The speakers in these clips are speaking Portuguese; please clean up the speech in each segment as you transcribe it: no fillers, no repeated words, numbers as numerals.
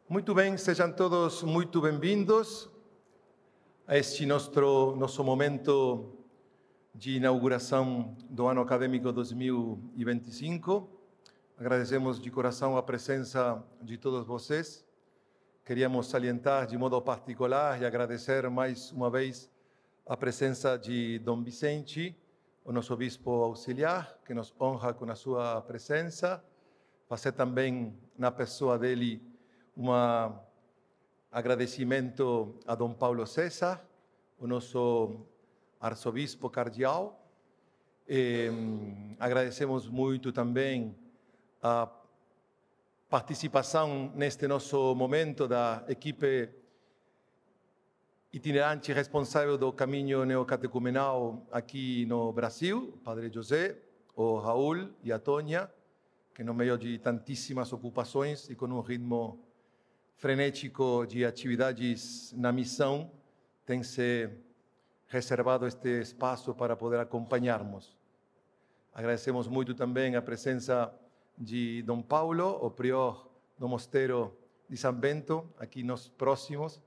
Muito bem, sejam todos muito bem-vindos a este nosso momento de inauguração do ano acadêmico 2025. Agradecemos de coração a presença de todos vocês. Queríamos salientar de modo particular e agradecer mais uma vez a presença de Dom Vicente, o nosso bispo auxiliar, que nos honra com a sua presença. Fazer também, na pessoa dele, agradecimento a Dom Paulo César, o nosso arcebispo cardeal. Agradecemos muito também a participação neste nosso momento da equipe itinerante responsável do caminho neocatecumenal aqui no Brasil, o Padre José, o Raul e a Tônia, que no meio de tantíssimas ocupações e com um ritmo frenético de atividades na missão, tem se reservado este espaço para poder acompanharmos. Agradecemos muito também a presença de Dom Paulo, o prior do Mosteiro de São Bento, aqui nos próximos.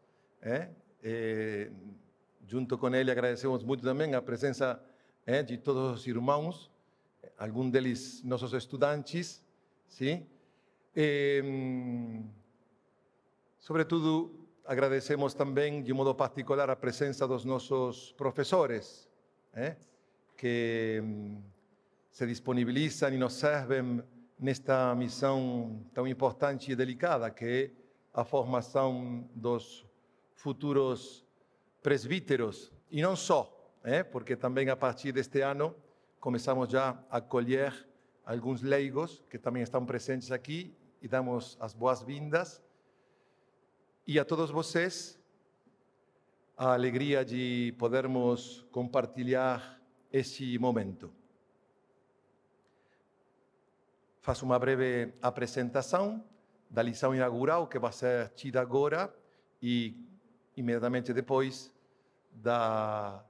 Junto com ele, agradecemos muito também a presença de todos os irmãos, alguns deles nossos estudantes, sim? Sobretudo, agradecemos também, de modo particular, a presença dos nossos professores, que se disponibilizam e nos servem nesta missão tão importante e delicada, que é a formação dos futuros presbíteros. E não só, porque também a partir deste ano começamos já a acolher alguns leigos que também estão presentes aqui e damos as boas-vindas. E a todos vocês, a alegria de podermos compartilhar este momento. Faço uma breve apresentação da lição inaugural que vai ser tida agora e imediatamente depois da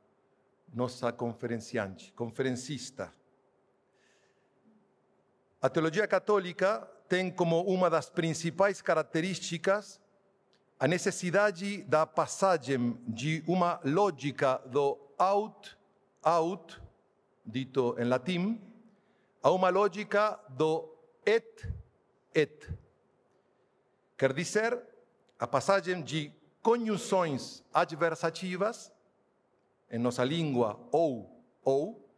nossa conferencista. A teologia católica tem como uma das principais características a necessidade da passagem de uma lógica do out, dito em latim, a uma lógica do et. Quer dizer, a passagem de conjunções adversativas, em nossa língua ou,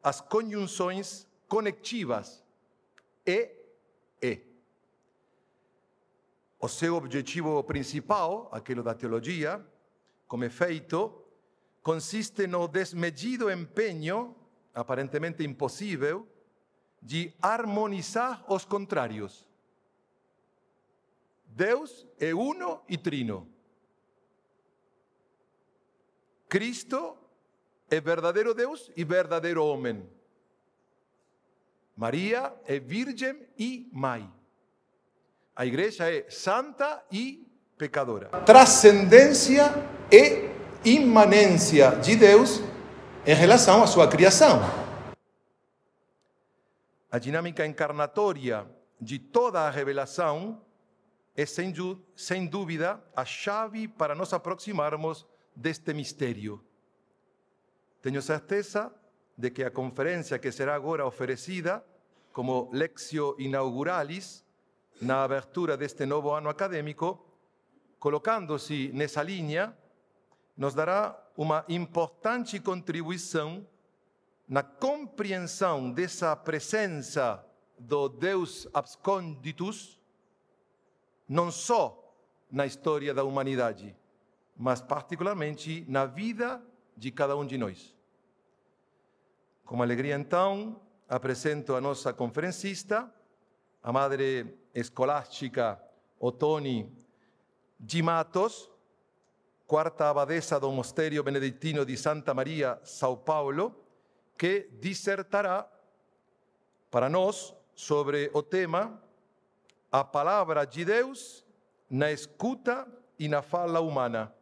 as conjunções conectivas, e. O seu objetivo principal, aquele da teologia, como efeito, consiste no desmedido empenho, aparentemente impossível, de harmonizar os contrários. Deus é uno e trino. Cristo é verdadeiro Deus e verdadeiro homem. Maria é virgem e mãe. A igreja é santa e pecadora. Transcendência e imanência de Deus em relação à sua criação. A dinâmica encarnatória de toda a revelação é, sem dúvida, a chave para nos aproximarmos deste mistério. Tenho certeza de que a conferência que será agora oferecida como Lectio Inauguralis, na abertura deste novo ano acadêmico, colocando-se nessa linha, nos dará uma importante contribuição na compreensão dessa presença do Deus absconditus, não só na história da humanidade, mas particularmente na vida de cada um de nós. Com alegria, então, apresento a nossa conferencista, a Madre Escolástica Ottoni de Matos, quarta abadesa do Mosteiro Beneditino de Santa Maria, São Paulo, que dissertará para nós sobre o tema A Palavra de Deus na escuta e na fala humana.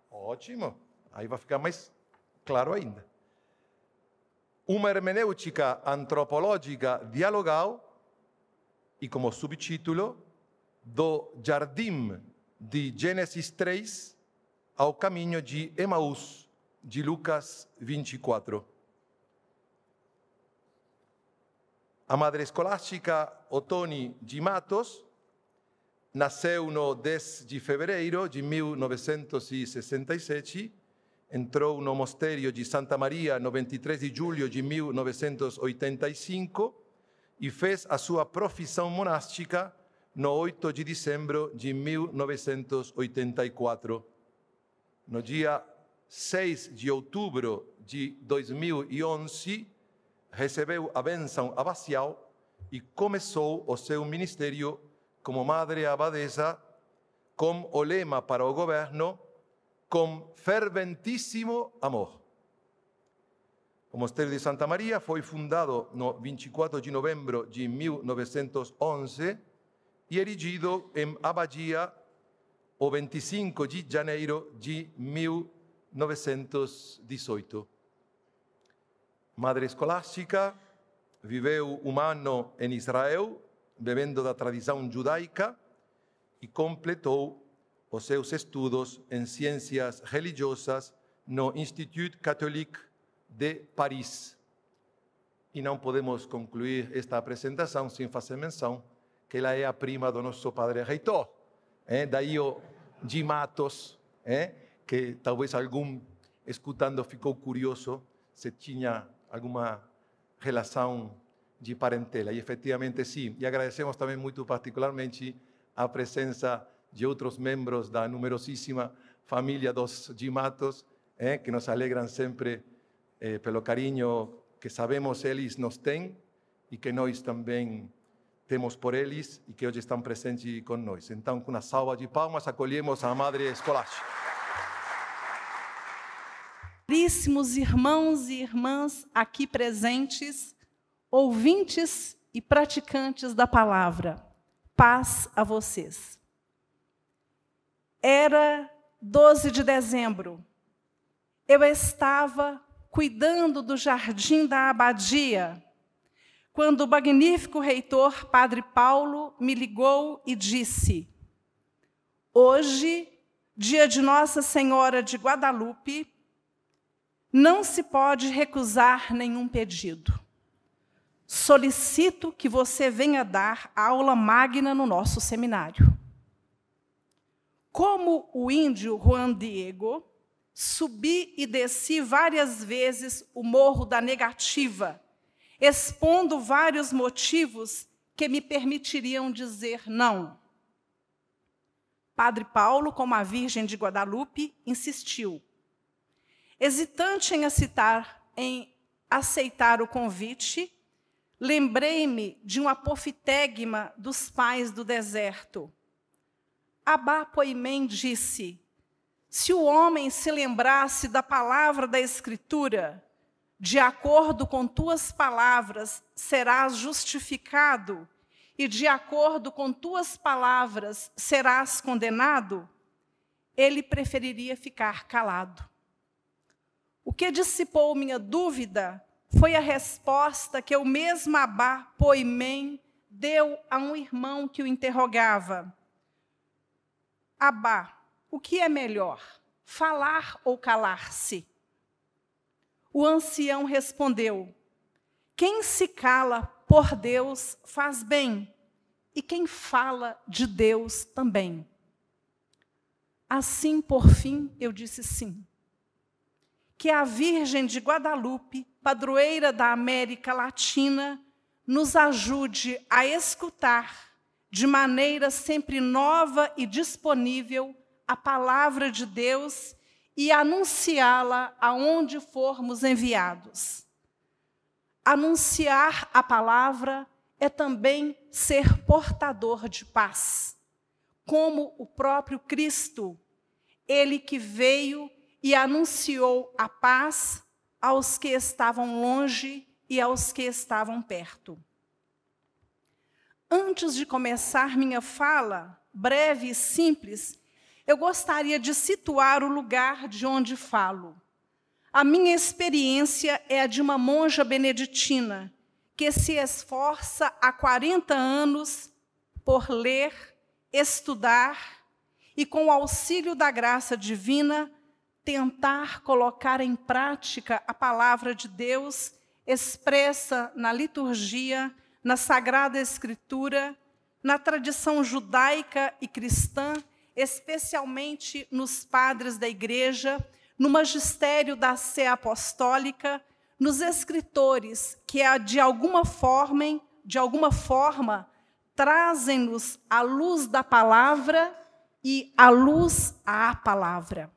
Ótimo, aí vai ficar mais claro ainda. Uma hermenêutica antropológica dialogal e como subtítulo, do Jardim de Gênesis 3 ao caminho de Emaús, de Lucas 24. A Madre Escolástica Ottoni de Matos nasceu no 10 de fevereiro de 1967, entrou no mosteiro de Santa Maria no 23 de julho de 1985 e fez a sua profissão monástica no 8 de dezembro de 1984. No dia 6 de outubro de 2011, recebeu a bênção abacial e começou o seu ministério como Madre Abadesa, com o lema para o governo, com ferventíssimo amor. O Mosteiro de Santa Maria foi fundado no 24 de novembro de 1911 e erigido em abadia o 25 de janeiro de 1918. Madre Escolástica viveu um ano em Israel, bebendo da tradição judaica, e completou os seus estudos em ciências religiosas no Institut Catholique de Paris. E não podemos concluir esta apresentação sem fazer menção que ela é a prima do nosso padre reitor. Daí o de Matos, que talvez algum escutando ficou curioso se tinha alguma relação de parentela. E efetivamente sim. E agradecemos também muito particularmente a presença de outros membros da numerosíssima família dos de Matos, que nos alegram sempre pelo carinho que sabemos eles nos têm e que nós também temos por eles e que hoje estão presentes com nós. Então, com uma salva de palmas, acolhemos a Madre Escolástica. Caríssimos irmãos e irmãs aqui presentes, ouvintes e praticantes da palavra, paz a vocês. Era 12 de dezembro. Eu estava cuidando do jardim da abadia, quando o magnífico reitor, Padre Paulo, me ligou e disse: hoje, dia de Nossa Senhora de Guadalupe, não se pode recusar nenhum pedido. Solicito que você venha dar aula magna no nosso seminário. Como o índio Juan Diego, subi e desci várias vezes o Morro da Negativa, expondo vários motivos que me permitiriam dizer não. Padre Paulo, como a Virgem de Guadalupe, insistiu. Hesitante em aceitar o convite, lembrei-me de um apofitegma dos pais do deserto. Abá Poimem disse: se o homem se lembrasse da palavra da Escritura, de acordo com tuas palavras serás justificado, e de acordo com tuas palavras serás condenado, ele preferiria ficar calado. O que dissipou minha dúvida foi a resposta que o mesmo Abá Poimem deu a um irmão que o interrogava. Abá, o que é melhor, falar ou calar-se? O ancião respondeu: quem se cala por Deus faz bem, e quem fala de Deus também. Assim, por fim, eu disse sim. Que a Virgem de Guadalupe, padroeira da América Latina, nos ajude a escutar, de maneira sempre nova e disponível, a palavra de Deus e anunciá-la aonde formos enviados. Anunciar a palavra é também ser portador de paz, como o próprio Cristo, ele que veio e anunciou a paz aos que estavam longe e aos que estavam perto. Antes de começar minha fala, breve e simples, eu gostaria de situar o lugar de onde falo. A minha experiência é a de uma monja beneditina, que se esforça há 40 anos por ler, estudar e, com o auxílio da graça divina, tentar colocar em prática a palavra de Deus expressa na liturgia, na Sagrada Escritura, na tradição judaica e cristã, especialmente nos padres da Igreja, no magistério da Sé Apostólica, nos escritores que, de alguma forma, trazem-nos a luz da palavra e a luz à palavra.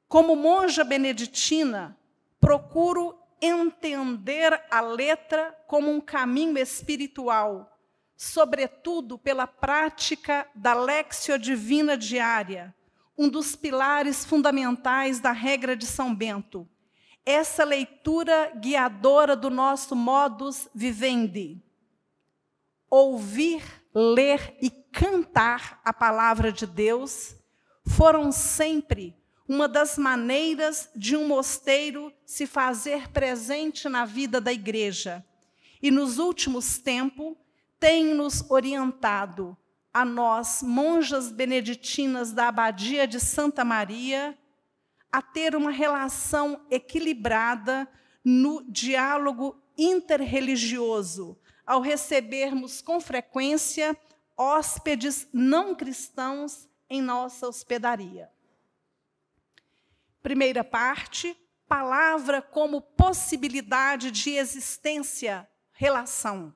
Como monja beneditina, procuro entender a letra como um caminho espiritual, sobretudo pela prática da Léxio Divina diária, um dos pilares fundamentais da regra de São Bento. Essa leitura guiadora do nosso modus vivendi. Ouvir, ler e cantar a palavra de Deus foram sempre uma das maneiras de um mosteiro se fazer presente na vida da igreja. E nos últimos tempos tem nos orientado a nós, monjas beneditinas da Abadia de Santa Maria, a ter uma relação equilibrada no diálogo interreligioso, ao recebermos com frequência hóspedes não cristãos em nossa hospedaria. Primeira parte, palavra como possibilidade de existência, relação.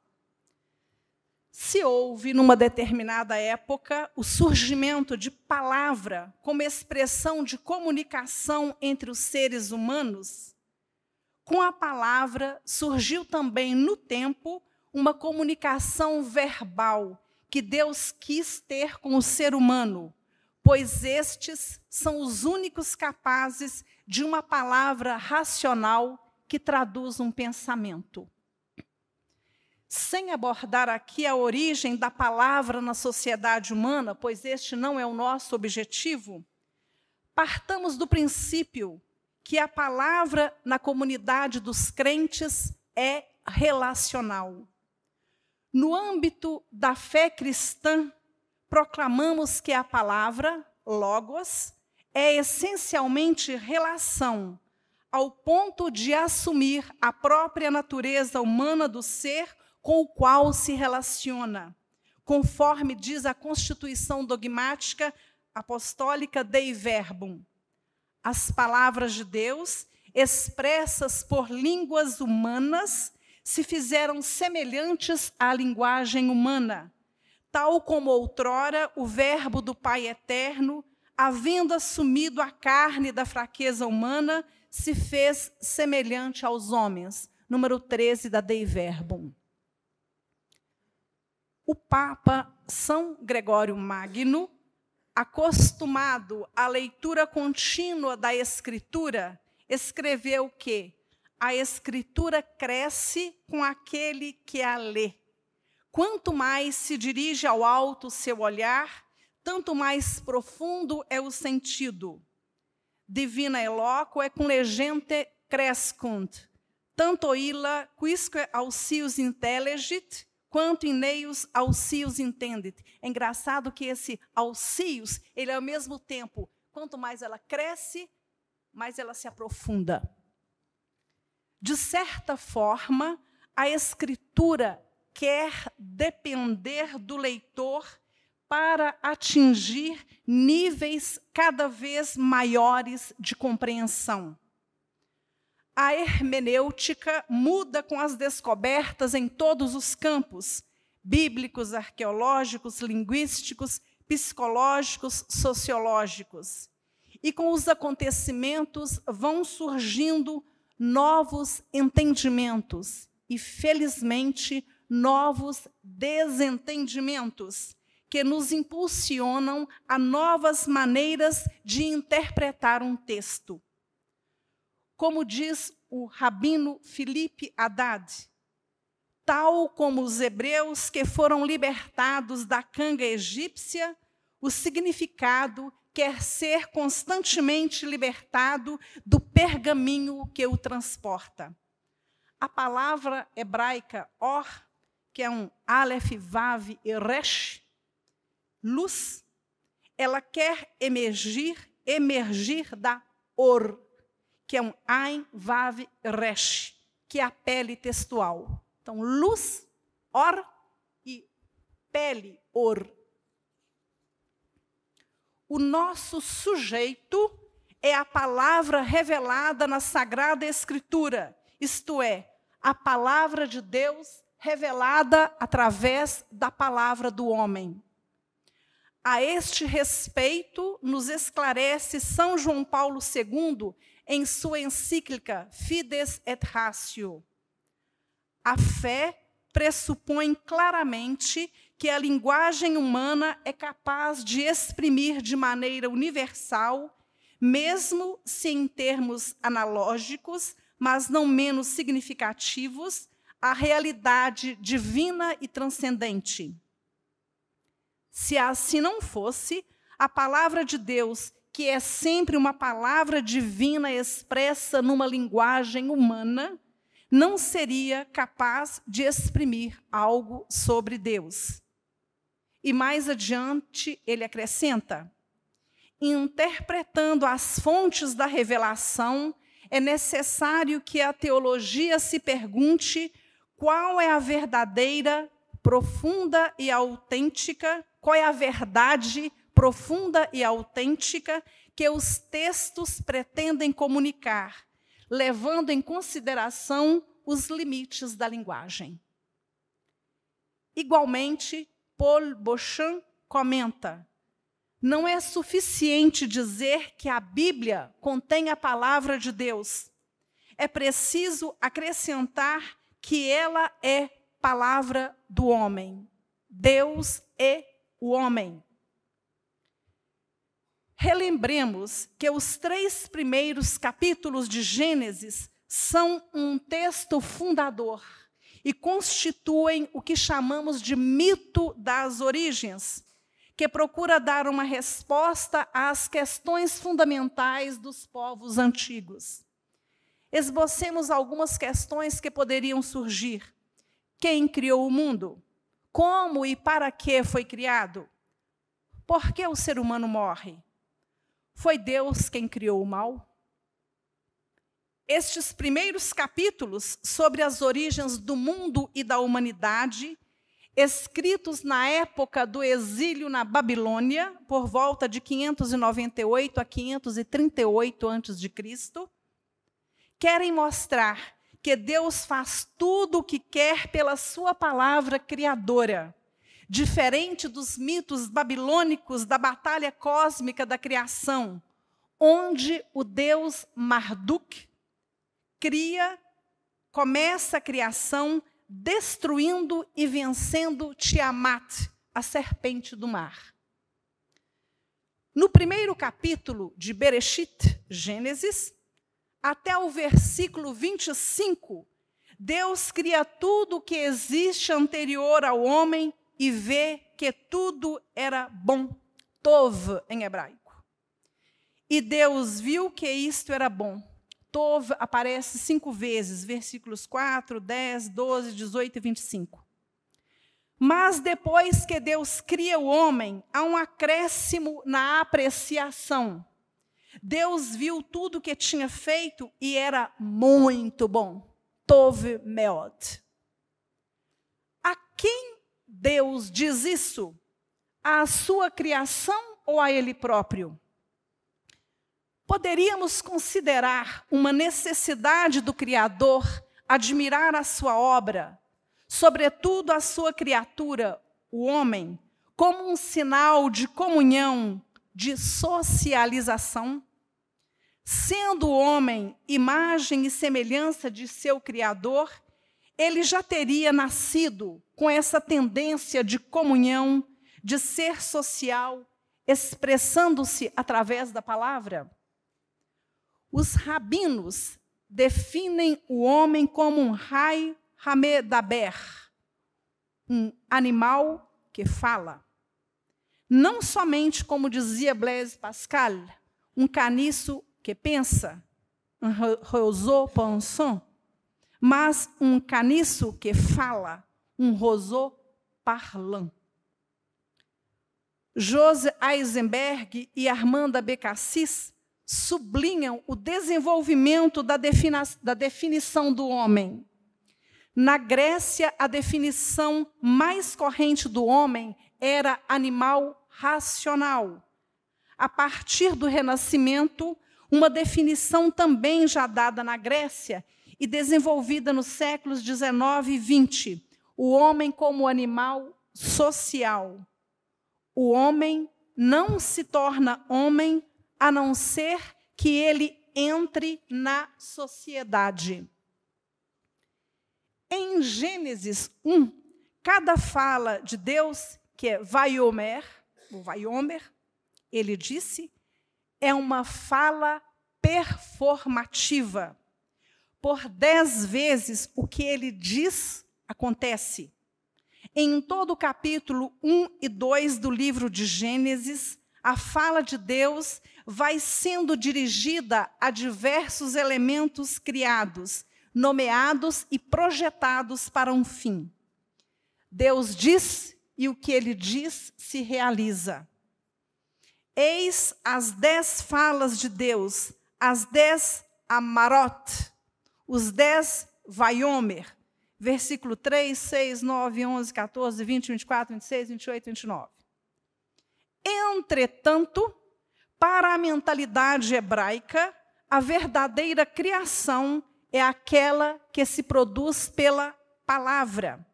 Se houve, numa determinada época, o surgimento de palavra como expressão de comunicação entre os seres humanos, com a palavra surgiu também, no tempo, uma comunicação verbal que Deus quis ter com o ser humano, pois estes são os únicos capazes de uma palavra racional que traduz um pensamento. Sem abordar aqui a origem da palavra na sociedade humana, pois este não é o nosso objetivo, partamos do princípio que a palavra na comunidade dos crentes é relacional. No âmbito da fé cristã, proclamamos que a palavra, logos, é essencialmente relação, ao ponto de assumir a própria natureza humana do ser com o qual se relaciona, conforme diz a Constituição Dogmática Apostólica Dei Verbum. As palavras de Deus, expressas por línguas humanas, se fizeram semelhantes à linguagem humana, tal como outrora o Verbo do Pai Eterno, havendo assumido a carne da fraqueza humana, se fez semelhante aos homens. Número 13 da Dei Verbum. O Papa São Gregório Magno, acostumado à leitura contínua da Escritura, escreveu que a Escritura cresce com aquele que a lê. Quanto mais se dirige ao alto seu olhar, tanto mais profundo é o sentido. Divina eloquo cum legente crescunt, tanto illa quisque ausius intellegit, quanto in eius ausius intendit. É engraçado que esse ausius, ele é ao mesmo tempo, quanto mais ela cresce, mais ela se aprofunda. De certa forma, a Escritura quer depender do leitor para atingir níveis cada vez maiores de compreensão. A hermenêutica muda com as descobertas em todos os campos, bíblicos, arqueológicos, linguísticos, psicológicos, sociológicos. E com os acontecimentos vão surgindo novos entendimentos e, felizmente, novos desentendimentos que nos impulsionam a novas maneiras de interpretar um texto. Como diz o rabino Filipe Haddad, tal como os hebreus que foram libertados da canga egípcia, o significado quer ser constantemente libertado do pergaminho que o transporta. A palavra hebraica or, que é um Aleph, Vav e Resh, luz, ela quer emergir da Or, que é um Ain, Vav, Resh, que é a pele textual. Então, luz, Or e pele, Or. O nosso sujeito é a palavra revelada na Sagrada Escritura, isto é, a palavra de Deus revelada através da palavra do homem. A este respeito, nos esclarece São João Paulo II em sua encíclica Fides et Ratio. A fé pressupõe claramente que a linguagem humana é capaz de exprimir de maneira universal, mesmo se em termos analógicos, mas não menos significativos, a realidade divina e transcendente. Se assim não fosse, a palavra de Deus, que é sempre uma palavra divina expressa numa linguagem humana, não seria capaz de exprimir algo sobre Deus. E mais adiante, ele acrescenta: interpretando as fontes da revelação, é necessário que a teologia se pergunte qual é a verdadeira, profunda e autêntica, qual é a verdade profunda e autêntica que os textos pretendem comunicar, levando em consideração os limites da linguagem. Igualmente, Paul Beauchamp comenta: não é suficiente dizer que a Bíblia contém a palavra de Deus. É preciso acrescentar que ela é palavra do homem. Deus é o homem. Relembremos que os 3 primeiros capítulos de Gênesis são um texto fundador e constituem o que chamamos de mito das origens, que procura dar uma resposta às questões fundamentais dos povos antigos. Esbocemos algumas questões que poderiam surgir. Quem criou o mundo? Como e para que foi criado? Por que o ser humano morre? Foi Deus quem criou o mal? Estes primeiros capítulos sobre as origens do mundo e da humanidade, escritos na época do exílio na Babilônia, por volta de 598 a 538 a.C., querem mostrar que Deus faz tudo o que quer pela sua palavra criadora, diferente dos mitos babilônicos da batalha cósmica da criação, onde o deus Marduk começa a criação destruindo e vencendo Tiamat, a serpente do mar. No primeiro capítulo de Bereshit, Gênesis, até o versículo 25, Deus cria tudo o que existe anterior ao homem e vê que tudo era bom, tov em hebraico. E Deus viu que isto era bom. Tov aparece 5 vezes, versículos 4, 10, 12, 18 e 25. Mas depois que Deus cria o homem, há um acréscimo na apreciação. Deus viu tudo o que tinha feito e era muito bom. Tov meod. A quem Deus diz isso? À sua criação ou a Ele próprio? Poderíamos considerar uma necessidade do Criador admirar a sua obra, sobretudo a sua criatura, o homem, como um sinal de comunhão, de socialização? Sendo o homem imagem e semelhança de seu Criador, ele já teria nascido com essa tendência de comunhão, de ser social, expressando-se através da palavra? Os rabinos definem o homem como um Hai Hamedaber, um animal que fala. Não somente, como dizia Blaise Pascal, um caniço que pensa, un roseau pensant, mas um caniço que fala, um roseau parlant. José Eisenberg e Armanda B. Cassis sublinham o desenvolvimento da definição do homem. Na Grécia, a definição mais corrente do homem era animal racional. A partir do Renascimento, uma definição também já dada na Grécia e desenvolvida nos séculos 19 e 20, o homem como animal social. O homem não se torna homem a não ser que ele entre na sociedade. Em Gênesis 1, cada fala de Deus, que é Vaiomer, ele disse, é uma fala performativa. Por 10 vezes o que ele diz acontece. Em todo o capítulo 1 e 2 do livro de Gênesis, a fala de Deus vai sendo dirigida a diversos elementos criados, nomeados e projetados para um fim. Deus diz e o que ele diz se realiza. Eis as 10 falas de Deus, as 10 amarot, os 10 vaiomer, versículo 3, 6, 9, 11, 14, 20, 24, 26, 28, 29. Entretanto, para a mentalidade hebraica, a verdadeira criação é aquela que se produz pela palavra.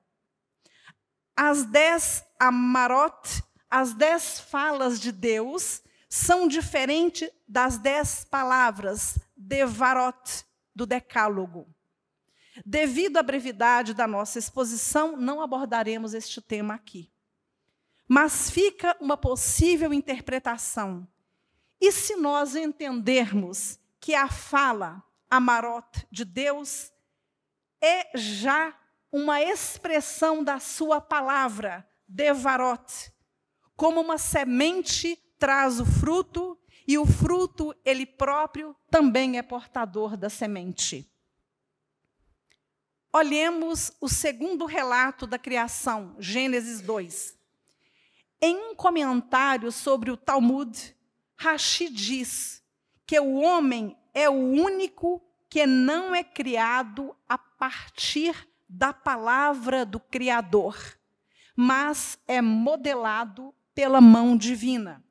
As 10 amarot, as 10 falas de Deus, são diferentes das 10 palavras, devarot, do Decálogo. Devido à brevidade da nossa exposição, não abordaremos este tema aqui. Mas fica uma possível interpretação. E se nós entendermos que a fala, amarot, de Deus, é já uma expressão da sua palavra, devarot, como uma semente traz o fruto, e o fruto, ele próprio, também é portador da semente. Olhemos o segundo relato da criação, Gênesis 2. Em um comentário sobre o Talmud, Rashi diz que o homem é o único que não é criado a partir da palavra do Criador, mas é modelado pela mão divina.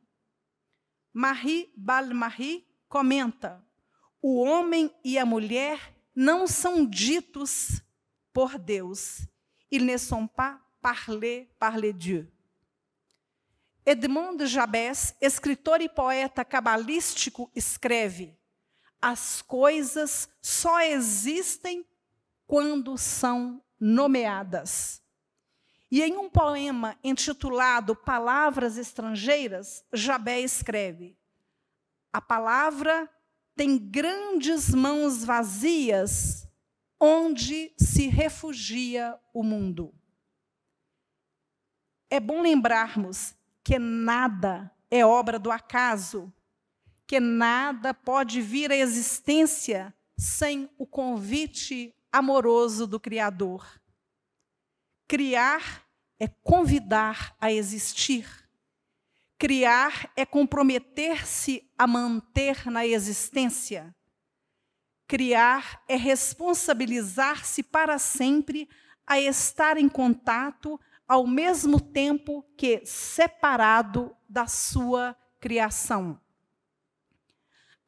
Mahi Bal-Mahi comenta, o homem e a mulher não são ditos por Deus. Ils ne sont pas parlés par les dieux. Edmond de Jabès, escritor e poeta cabalístico, escreve: as coisas só existem quando são nomeadas. E em um poema intitulado Palavras Estrangeiras, Jabés escreve: a palavra tem grandes mãos vazias onde se refugia o mundo. É bom lembrarmos que nada é obra do acaso, que nada pode vir à existência sem o convite amoroso do Criador. Criar é convidar a existir. Criar é comprometer-se a manter na existência. Criar é responsabilizar-se para sempre a estar em contato, ao mesmo tempo que separado da sua criação.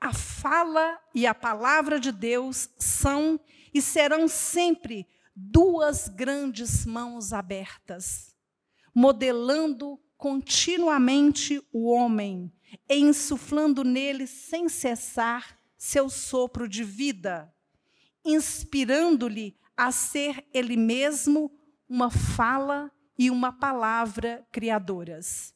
A fala e a palavra de Deus são e serão sempre duas grandes mãos abertas, modelando continuamente o homem e insuflando nele sem cessar seu sopro de vida, inspirando-lhe a ser ele mesmo uma fala e uma palavra criadoras.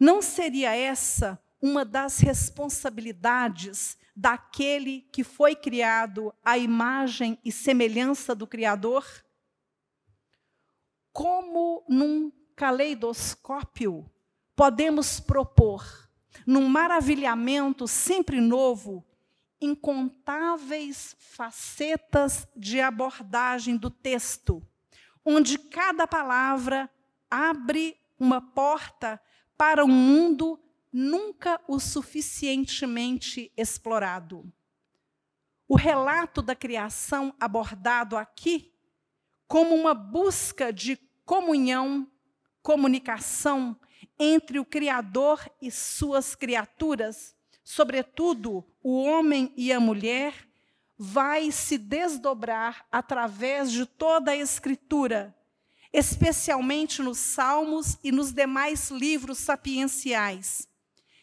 Não seria essa uma das responsabilidades daquele que foi criado à imagem e semelhança do Criador? Como num caleidoscópio, podemos propor, num maravilhamento sempre novo, incontáveis facetas de abordagem do texto, onde cada palavra abre uma porta para um mundo nunca o suficientemente explorado. O relato da criação abordado aqui como uma busca de comunhão, comunicação entre o Criador e suas criaturas, sobretudo o homem e a mulher, vai se desdobrar através de toda a Escritura, especialmente nos Salmos e nos demais livros sapienciais,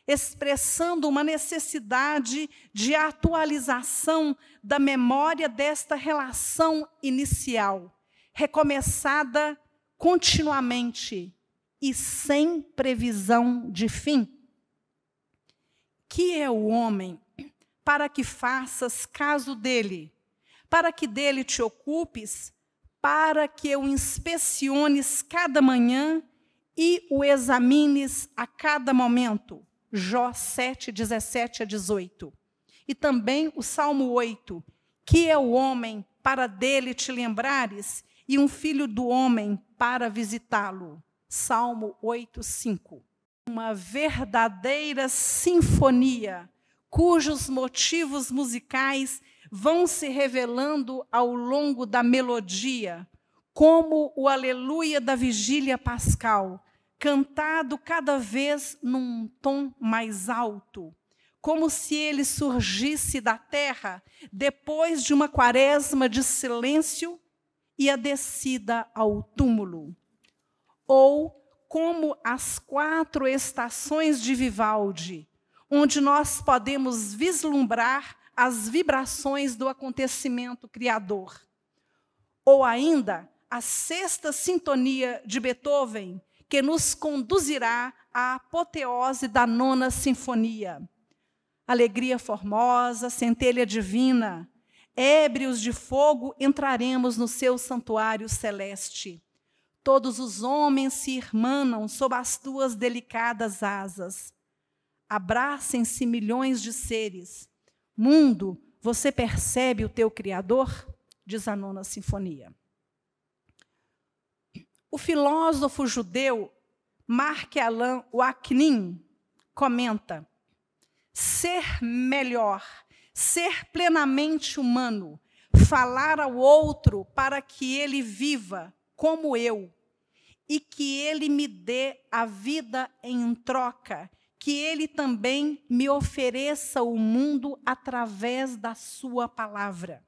expressando uma necessidade de atualização da memória desta relação inicial, recomeçada continuamente e sem previsão de fim. Que é o homem para que faças caso dele, para que dele te ocupes, para que o inspeciones cada manhã e o examines a cada momento. Jó 7, 17 a 18. E também o Salmo 8. Que é o homem para dele te lembrares, e um filho do homem para visitá-lo. Salmo 8, 5. Uma verdadeira sinfonia, cujos motivos musicais vão se revelando ao longo da melodia, como o aleluia da vigília pascal, cantado cada vez num tom mais alto, como se ele surgisse da terra depois de uma quaresma de silêncio e a descida ao túmulo. Ou como as 4 estações de Vivaldi, onde nós podemos vislumbrar as vibrações do acontecimento criador. Ou ainda a 6ª sintonia de Beethoven, que nos conduzirá à apoteose da 9ª sinfonia. Alegria formosa, centelha divina, ébrios de fogo, entraremos no seu santuário celeste. Todos os homens se irmanam sob as tuas delicadas asas. Abracem-se milhões de seres. Mundo, você percebe o teu Criador? Diz a 9ª sinfonia. O filósofo judeu Marc-Alain Joachim comenta: ser melhor, ser plenamente humano, falar ao outro para que ele viva como eu e que ele me dê a vida em troca, que ele também me ofereça o mundo através da sua palavra.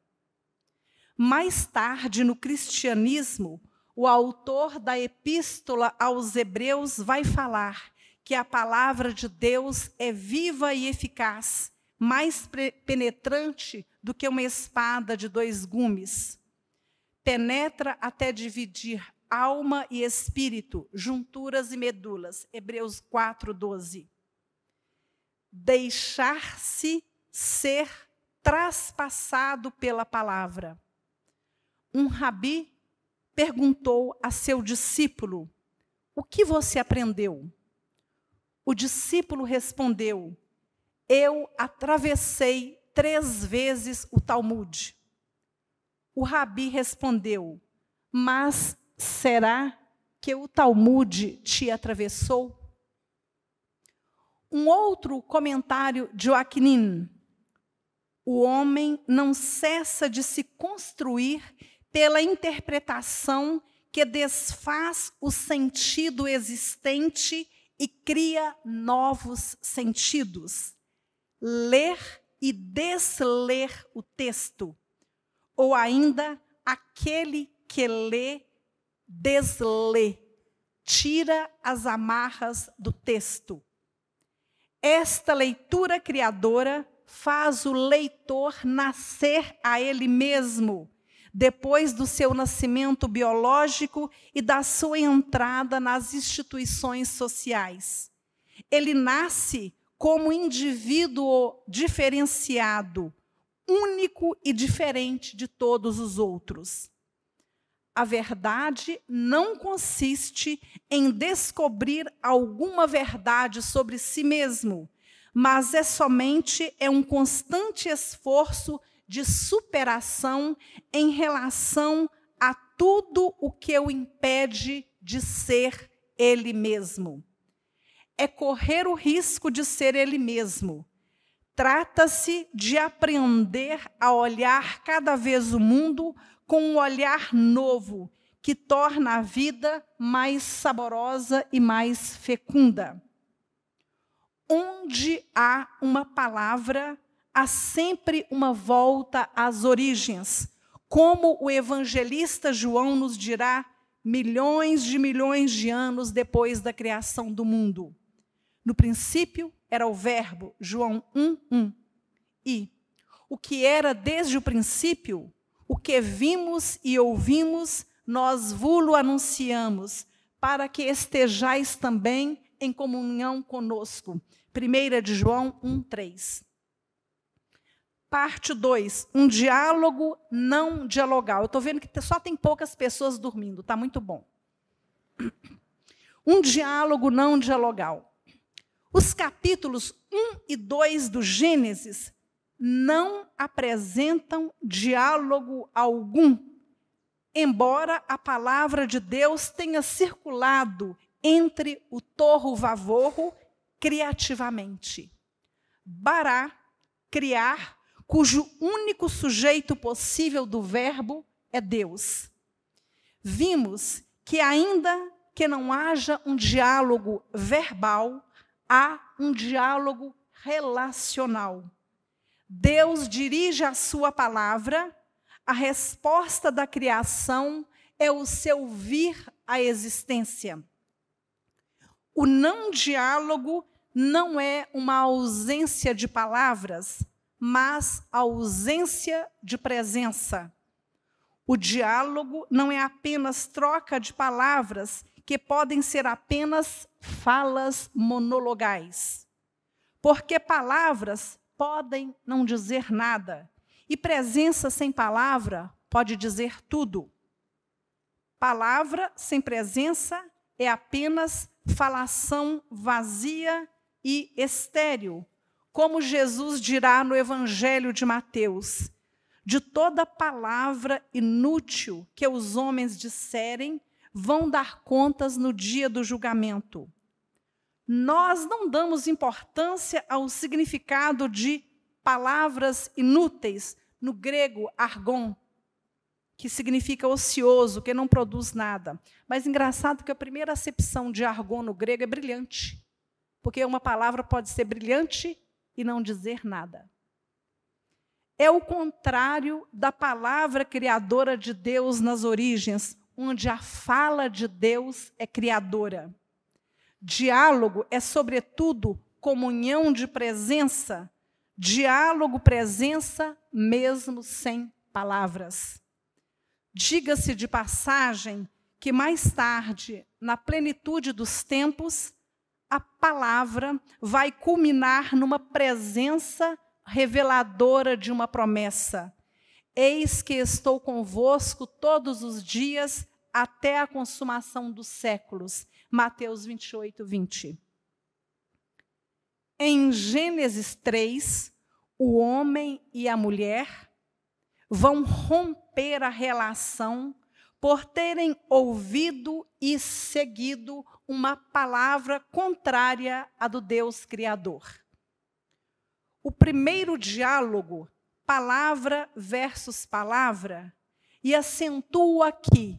Mais tarde, no cristianismo, o autor da Epístola aos Hebreus vai falar que a palavra de Deus é viva e eficaz, mais penetrante do que uma espada de 2 gumes. Penetra até dividir alma e espírito, junturas e medulas. Hebreus 4, 12. Deixar-se ser traspassado pela palavra. Um rabi perguntou a seu discípulo: o que você aprendeu? O discípulo respondeu: eu atravessei 3 vezes o Talmud. O rabi respondeu: mas será que o Talmud te atravessou? Um outro comentário de Joachim: o homem não cessa de se construir pela interpretação que desfaz o sentido existente e cria novos sentidos. Ler e desler o texto, ou ainda aquele que lê, deslê, tira as amarras do texto. Esta leitura criadora faz o leitor nascer a ele mesmo, depois do seu nascimento biológico e da sua entrada nas instituições sociais. Ele nasce como indivíduo diferenciado, único e diferente de todos os outros. A verdade não consiste em descobrir alguma verdade sobre si mesmo, mas somente um constante esforço de superação em relação a tudo o que o impede de ser ele mesmo. É correr o risco de ser ele mesmo. Trata-se de aprender a olhar cada vez o mundo com um olhar novo, que torna a vida mais saborosa e mais fecunda. Onde há uma palavra, há sempre uma volta às origens, como o evangelista João nos dirá milhões de anos depois da criação do mundo. No princípio era o Verbo, João 1:1. E o que era desde o princípio, o que vimos e ouvimos, nós vos-lo anunciamos, para que estejais também em comunhão conosco. 1 de João 1:3. Parte 2, um diálogo não dialogal. Eu estou vendo que só tem poucas pessoas dormindo, está muito bom. Um diálogo não dialogal. Os capítulos 1 e 2 do Gênesis não apresentam diálogo algum, embora a palavra de Deus tenha circulado entre o torro-vavorro criativamente. Bará, criar, cujo único sujeito possível do verbo é Deus. Vimos que, ainda que não haja um diálogo verbal, há um diálogo relacional. Deus dirige a sua palavra, a resposta da criação é o seu vir à existência. O não diálogo não é uma ausência de palavras, mas a ausência de presença. O diálogo não é apenas troca de palavras, que podem ser apenas falas monologais. Porque palavras podem não dizer nada, e presença sem palavra pode dizer tudo. Palavra sem presença é apenas falação vazia e estéril, como Jesus dirá no Evangelho de Mateus: de toda palavra inútil que os homens disserem, vão dar contas no dia do julgamento. Nós não damos importância ao significado de palavras inúteis, no grego, argon, que significa ocioso, que não produz nada. Mas engraçado que a primeira acepção de argon no grego é brilhante, porque uma palavra pode ser brilhante e não dizer nada. É o contrário da palavra criadora de Deus nas origens, onde a fala de Deus é criadora. Diálogo é, sobretudo, comunhão de presença. Diálogo, presença, mesmo sem palavras. Diga-se de passagem que mais tarde, na plenitude dos tempos, a palavra vai culminar numa presença reveladora de uma promessa. Eis que estou convosco todos os dias até a consumação dos séculos. Mateus 28:20. Em Gênesis 3, o homem e a mulher vão romper a relação por terem ouvido e seguido uma palavra contrária à do Deus Criador. O primeiro diálogo, palavra versus palavra, e acentuo aqui,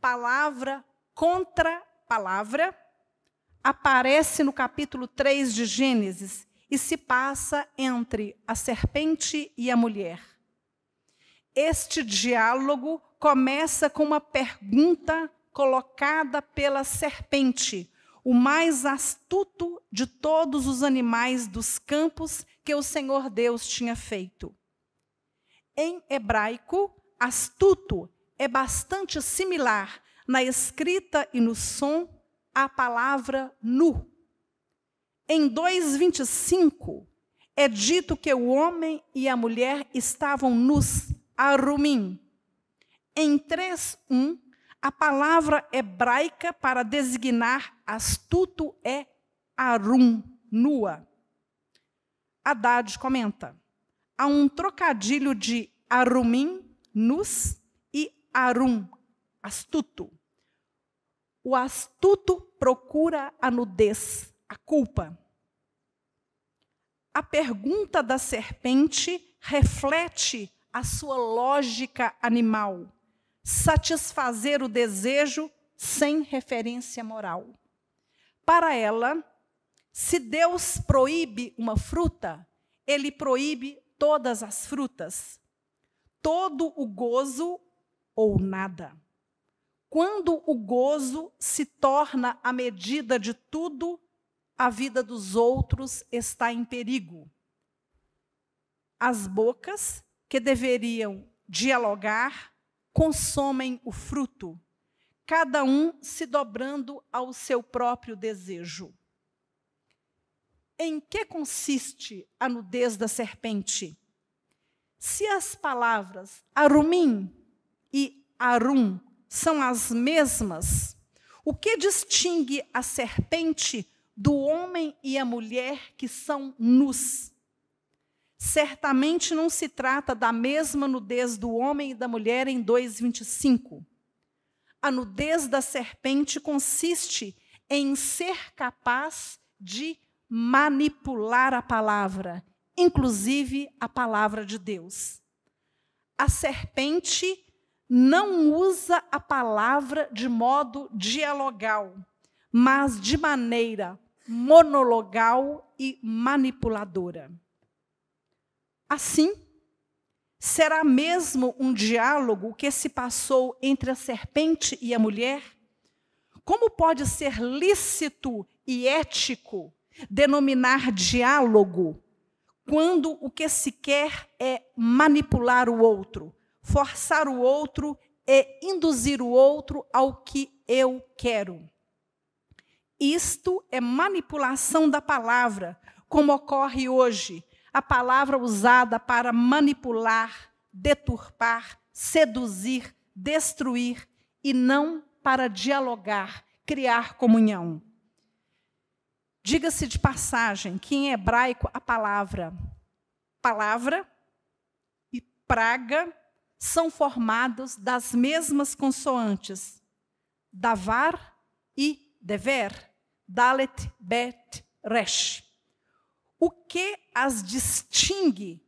palavra contra palavra, aparece no capítulo 3 de Gênesis e se passa entre a serpente e a mulher. Este diálogo começa com uma pergunta colocada pela serpente, o mais astuto de todos os animais dos campos que o Senhor Deus tinha feito. Em hebraico, astuto é bastante similar na escrita e no som à palavra nu. Em 2:25, é dito que o homem e a mulher estavam nus, arumim. Em 3:1, a palavra hebraica para designar astuto é arum, nua. Haddad comenta: há um trocadilho de arumim, nus, e arum, astuto. O astuto procura a nudez, a culpa. A pergunta da serpente reflete a sua lógica animal, satisfazer o desejo sem referência moral. Para ela, se Deus proíbe uma fruta, ele proíbe todas as frutas, todo o gozo ou nada. Quando o gozo se torna a medida de tudo, a vida dos outros está em perigo. As bocas que deveriam dialogar consomem o fruto, cada um se dobrando ao seu próprio desejo. Em que consiste a nudez da serpente? Se as palavras arumim e arum são as mesmas, o que distingue a serpente do homem e a mulher que são nus? Certamente não se trata da mesma nudez do homem e da mulher em 2:25. A nudez da serpente consiste em ser capaz de manipular a palavra, inclusive a palavra de Deus. A serpente não usa a palavra de modo dialogal, mas de maneira monologal e manipuladora. Assim, será mesmo um diálogo que se passou entre a serpente e a mulher? Como pode ser lícito e ético denominar diálogo quando o que se quer é manipular o outro, forçar o outro e induzir o outro ao que eu quero? Isto é manipulação da palavra, como ocorre hoje, a palavra usada para manipular, deturpar, seduzir, destruir, e não para dialogar, criar comunhão. Diga-se de passagem que em hebraico a palavra e praga são formados das mesmas consoantes, davar e dever, dalet, bet, resh. O que as distingue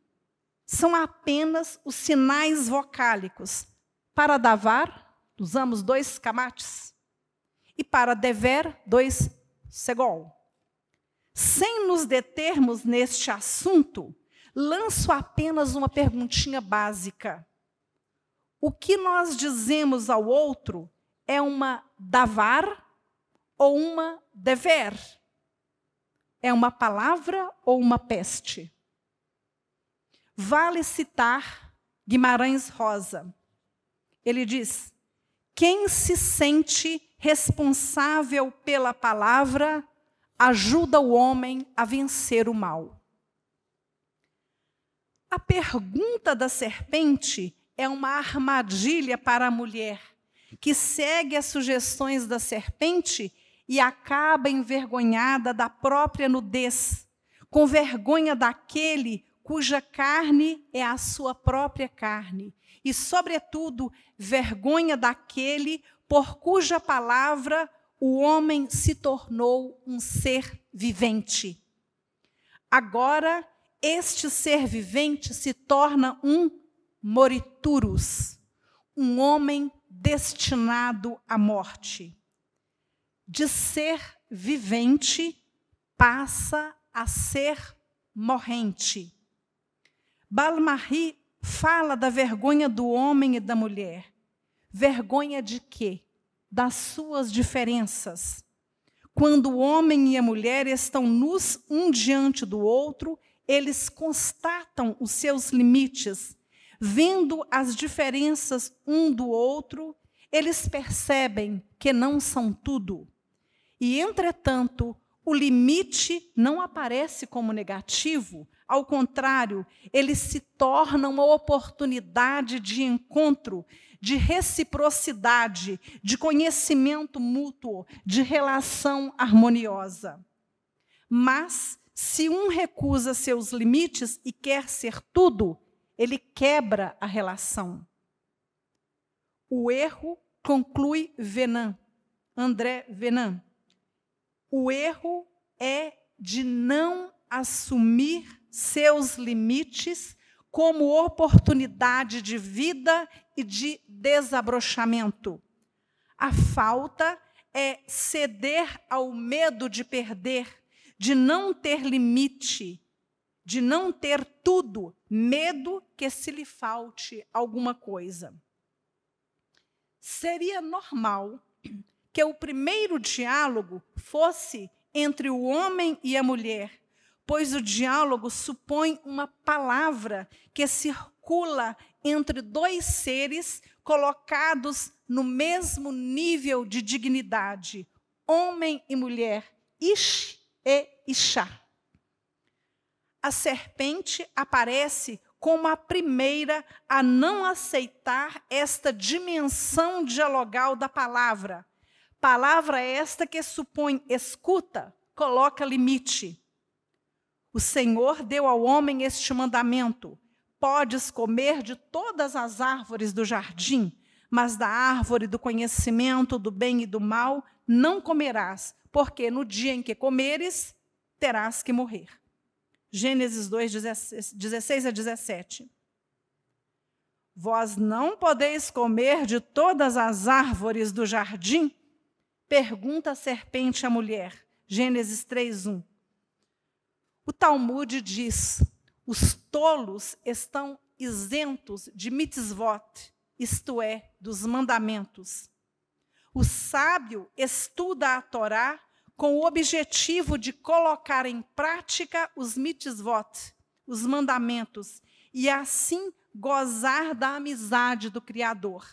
são apenas os sinais vocálicos. Para davar, usamos 2 camates, e para dever, 2 segol. Sem nos determos neste assunto, lanço apenas uma perguntinha básica. O que nós dizemos ao outro é uma davar ou uma dever? É uma palavra ou uma peste? Vale citar Guimarães Rosa. Ele diz: quem se sente responsável pela palavra ajuda o homem a vencer o mal. A pergunta da serpente é uma armadilha para a mulher, que segue as sugestões da serpente e acaba envergonhada da própria nudez, com vergonha daquele cuja carne é a sua própria carne, e, sobretudo, vergonha daquele por cuja palavra o homem se tornou um ser vivente. Agora, este ser vivente se torna um moriturus, um homem destinado à morte. De ser vivente, passa a ser morrente. Balmary fala da vergonha do homem e da mulher. Vergonha de quê? Das suas diferenças. Quando o homem e a mulher estão nus um diante do outro, eles constatam os seus limites. Vendo as diferenças um do outro, eles percebem que não são tudo. E, entretanto, o limite não aparece como negativo, ao contrário, ele se torna uma oportunidade de encontro, de reciprocidade, de conhecimento mútuo, de relação harmoniosa. Mas, se um recusa seus limites e quer ser tudo, ele quebra a relação. O erro conclui André Venan, o erro é de não assumir seus limites como oportunidade de vida e de desabrochamento. A falta é ceder ao medo de perder, de não ter limite, de não ter tudo, medo que se lhe falte alguma coisa. Seria normal que o primeiro diálogo fosse entre o homem e a mulher, pois o diálogo supõe uma palavra que circula entre dois seres colocados no mesmo nível de dignidade, homem e mulher, Ish e Ishá. A serpente aparece como a primeira a não aceitar esta dimensão dialogal da palavra. Palavra esta que supõe escuta, coloca limite. O Senhor deu ao homem este mandamento: podes comer de todas as árvores do jardim, mas da árvore do conhecimento do bem e do mal não comerás, porque no dia em que comeres, terás que morrer. Gênesis 2, 16 a 17. Vós não podeis comer de todas as árvores do jardim? Pergunta a serpente à mulher. Gênesis 3, 1. O Talmud diz: os tolos estão isentos de mitzvot, isto é, dos mandamentos. O sábio estuda a Torá com o objetivo de colocar em prática os mitzvot, os mandamentos, e assim gozar da amizade do Criador.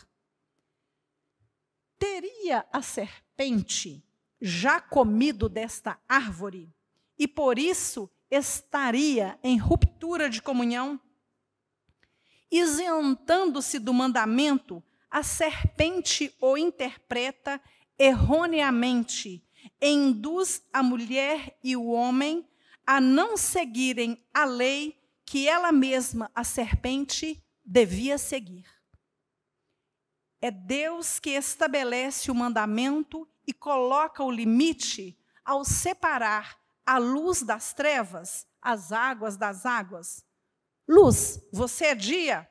Teria a serpente já comido desta árvore e, por isso, estaria em ruptura de comunhão? Isentando-se do mandamento, a serpente o interpreta erroneamente, induz a mulher e o homem a não seguirem a lei que ela mesma, a serpente, devia seguir. É Deus que estabelece o mandamento e coloca o limite ao separar a luz das trevas, as águas das águas. Luz, você é dia.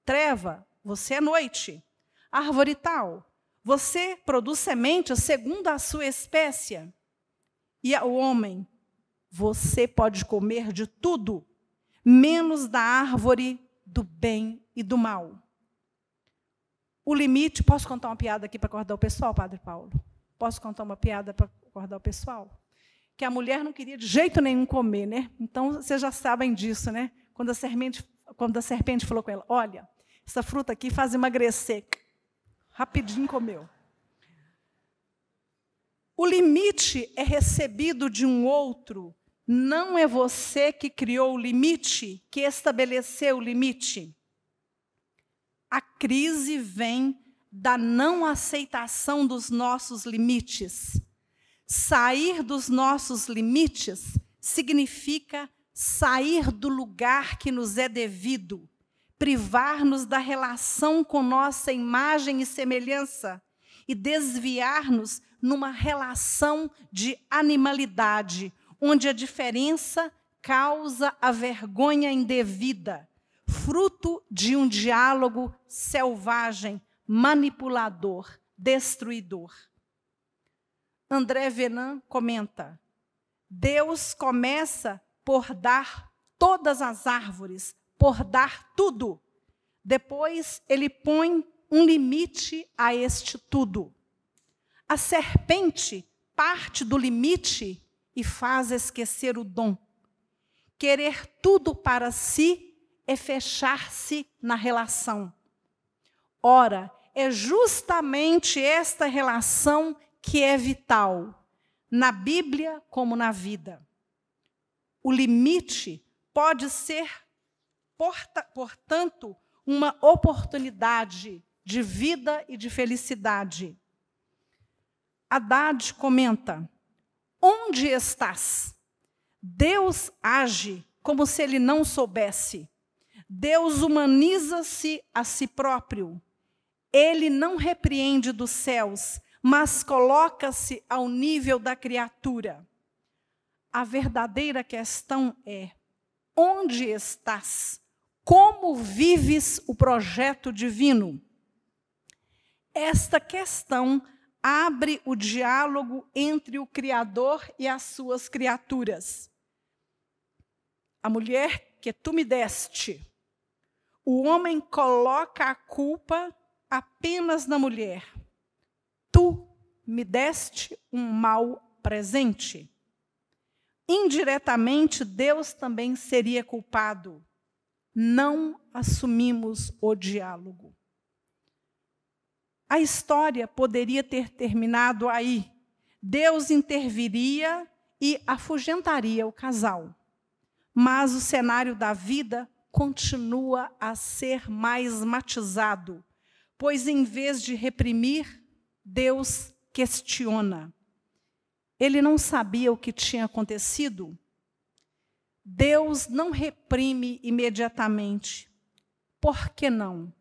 Treva, você é noite. Árvore tal, você produz sementes segundo a sua espécie. E ao homem, você pode comer de tudo, menos da árvore do bem e do mal. O limite... Posso contar uma piada aqui para acordar o pessoal, Padre Paulo? Posso contar uma piada para acordar o pessoal? Que a mulher não queria de jeito nenhum comer, né? Então, vocês já sabem disso, né? Quando a serpente falou com ela: olha, essa fruta aqui faz emagrecer. Rapidinho comeu. O limite é recebido de um outro. Não é você que criou o limite, que estabeleceu o limite. A crise vem da não aceitação dos nossos limites. Sair dos nossos limites significa sair do lugar que nos é devido, privar-nos da relação com nossa imagem e semelhança e desviar-nos numa relação de animalidade, onde a diferença causa a vergonha indevida, fruto de um diálogo selvagem, manipulador, destruidor. André Venan comenta: Deus começa por dar todas as árvores, por dar tudo. Depois, ele põe um limite a este tudo. A serpente parte do limite e faz esquecer o dom. Querer tudo para si é fechar-se na relação. Ora, é justamente esta relação que é vital, na Bíblia como na vida. O limite pode ser, portanto, uma oportunidade de vida e de felicidade. Haddad comenta: onde estás? Deus age como se ele não soubesse. Deus humaniza-se a si próprio. Ele não repreende dos céus, mas coloca-se ao nível da criatura. A verdadeira questão é: onde estás? Como vives o projeto divino? Esta questão abre o diálogo entre o Criador e as suas criaturas. A mulher que tu me deste. O homem coloca a culpa apenas na mulher. Tu me deste um mau presente. Indiretamente, Deus também seria culpado. Não assumimos o diálogo. A história poderia ter terminado aí. Deus interviria e afugentaria o casal. Mas o cenário da vida continua a ser mais matizado, pois em vez de reprimir, Deus questiona. Ele não sabia o que tinha acontecido? Deus não reprime imediatamente. Por que não?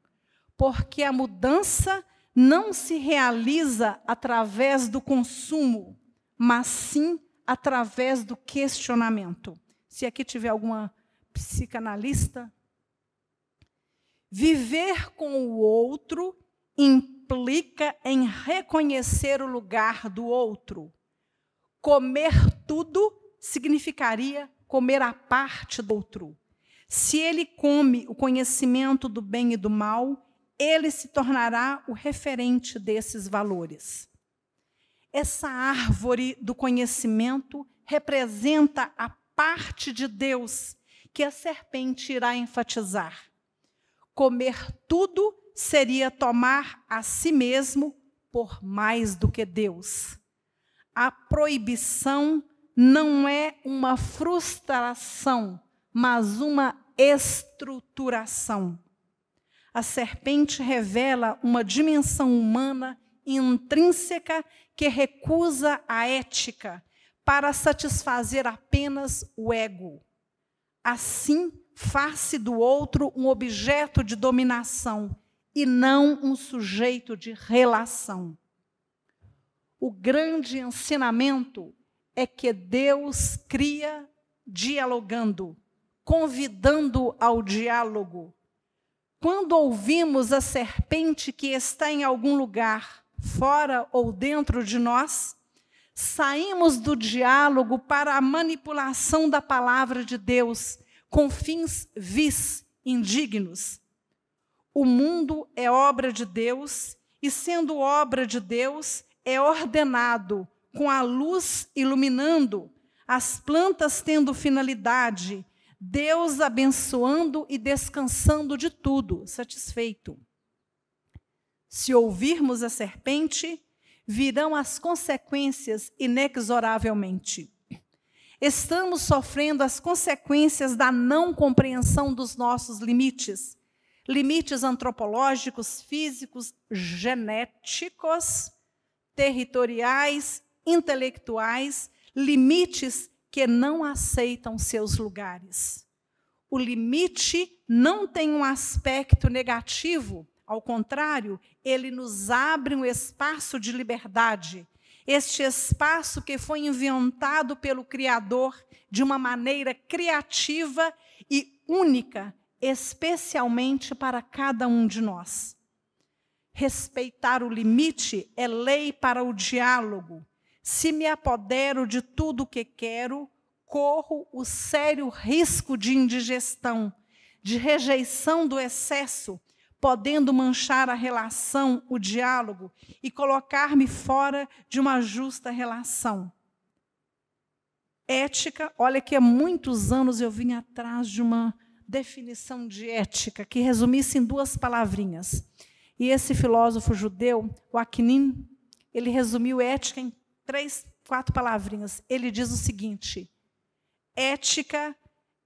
Porque a mudança não se realiza através do consumo, mas sim através do questionamento. Se aqui tiver alguma psicanalista, viver com o outro implica em reconhecer o lugar do outro. Comer tudo significaria comer a parte do outro. Se ele come o conhecimento do bem e do mal, ele se tornará o referente desses valores. Essa árvore do conhecimento representa a parte de Deus que a serpente irá enfatizar. Comer tudo seria tomar a si mesmo por mais do que Deus. A proibição não é uma frustração, mas uma estruturação. A serpente revela uma dimensão humana intrínseca que recusa a ética para satisfazer apenas o ego. Assim, faz-se do outro um objeto de dominação e não um sujeito de relação. O grande ensinamento é que Deus cria dialogando, convidando ao diálogo. Quando ouvimos a serpente que está em algum lugar, fora ou dentro de nós, saímos do diálogo para a manipulação da palavra de Deus, com fins vis, indignos. O mundo é obra de Deus, e sendo obra de Deus, é ordenado, com a luz iluminando, as plantas tendo finalidade, Deus abençoando e descansando de tudo, satisfeito. Se ouvirmos a serpente, virão as consequências inexoravelmente. Estamos sofrendo as consequências da não compreensão dos nossos limites. Limites antropológicos, físicos, genéticos, territoriais, intelectuais, limites que não aceitam seus lugares. O limite não tem um aspecto negativo, ao contrário, ele nos abre um espaço de liberdade. Este espaço que foi inventado pelo Criador de uma maneira criativa e única, especialmente para cada um de nós. Respeitar o limite é lei para o diálogo. Se me apodero de tudo o que quero, corro o sério risco de indigestão, de rejeição do excesso, podendo manchar a relação, o diálogo, e colocar-me fora de uma justa relação. Ética, olha que há muitos anos eu vim atrás de uma definição de ética que resumisse em 2 palavrinhas. E esse filósofo judeu, o Aknin, ele resumiu ética em 3, 4 palavrinhas. Ele diz o seguinte: ética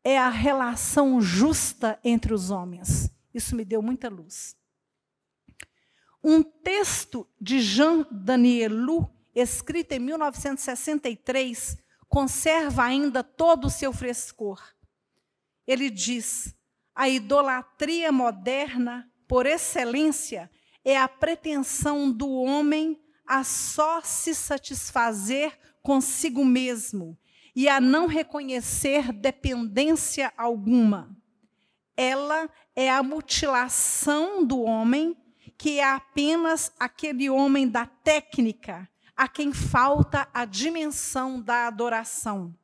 é a relação justa entre os homens. Isso me deu muita luz. Um texto de Jean Danielou, escrito em 1963, conserva ainda todo o seu frescor. Ele diz: a idolatria moderna, por excelência, é a pretensão do homem a só se satisfazer consigo mesmo e a não reconhecer dependência alguma. Ela é a mutilação do homem, que é apenas aquele homem da técnica, a quem falta a dimensão da adoração.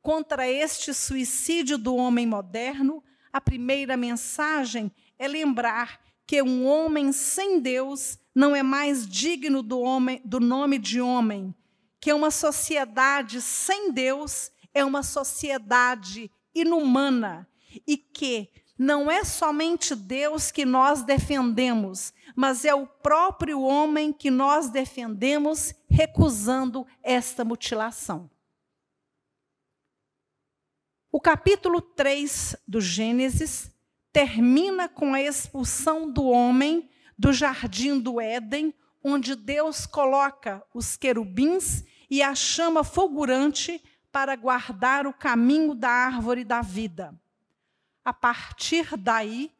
Contra este suicídio do homem moderno, a primeira mensagem é lembrar que um homem sem Deus não é mais digno do nome de homem, que uma sociedade sem Deus é uma sociedade inumana e que não é somente Deus que nós defendemos, mas é o próprio homem que nós defendemos, recusando esta mutilação. O capítulo 3 do Gênesis termina com a expulsão do homem do jardim do Éden, onde Deus coloca os querubins e a chama fulgurante para guardar o caminho da árvore da vida. A partir daí,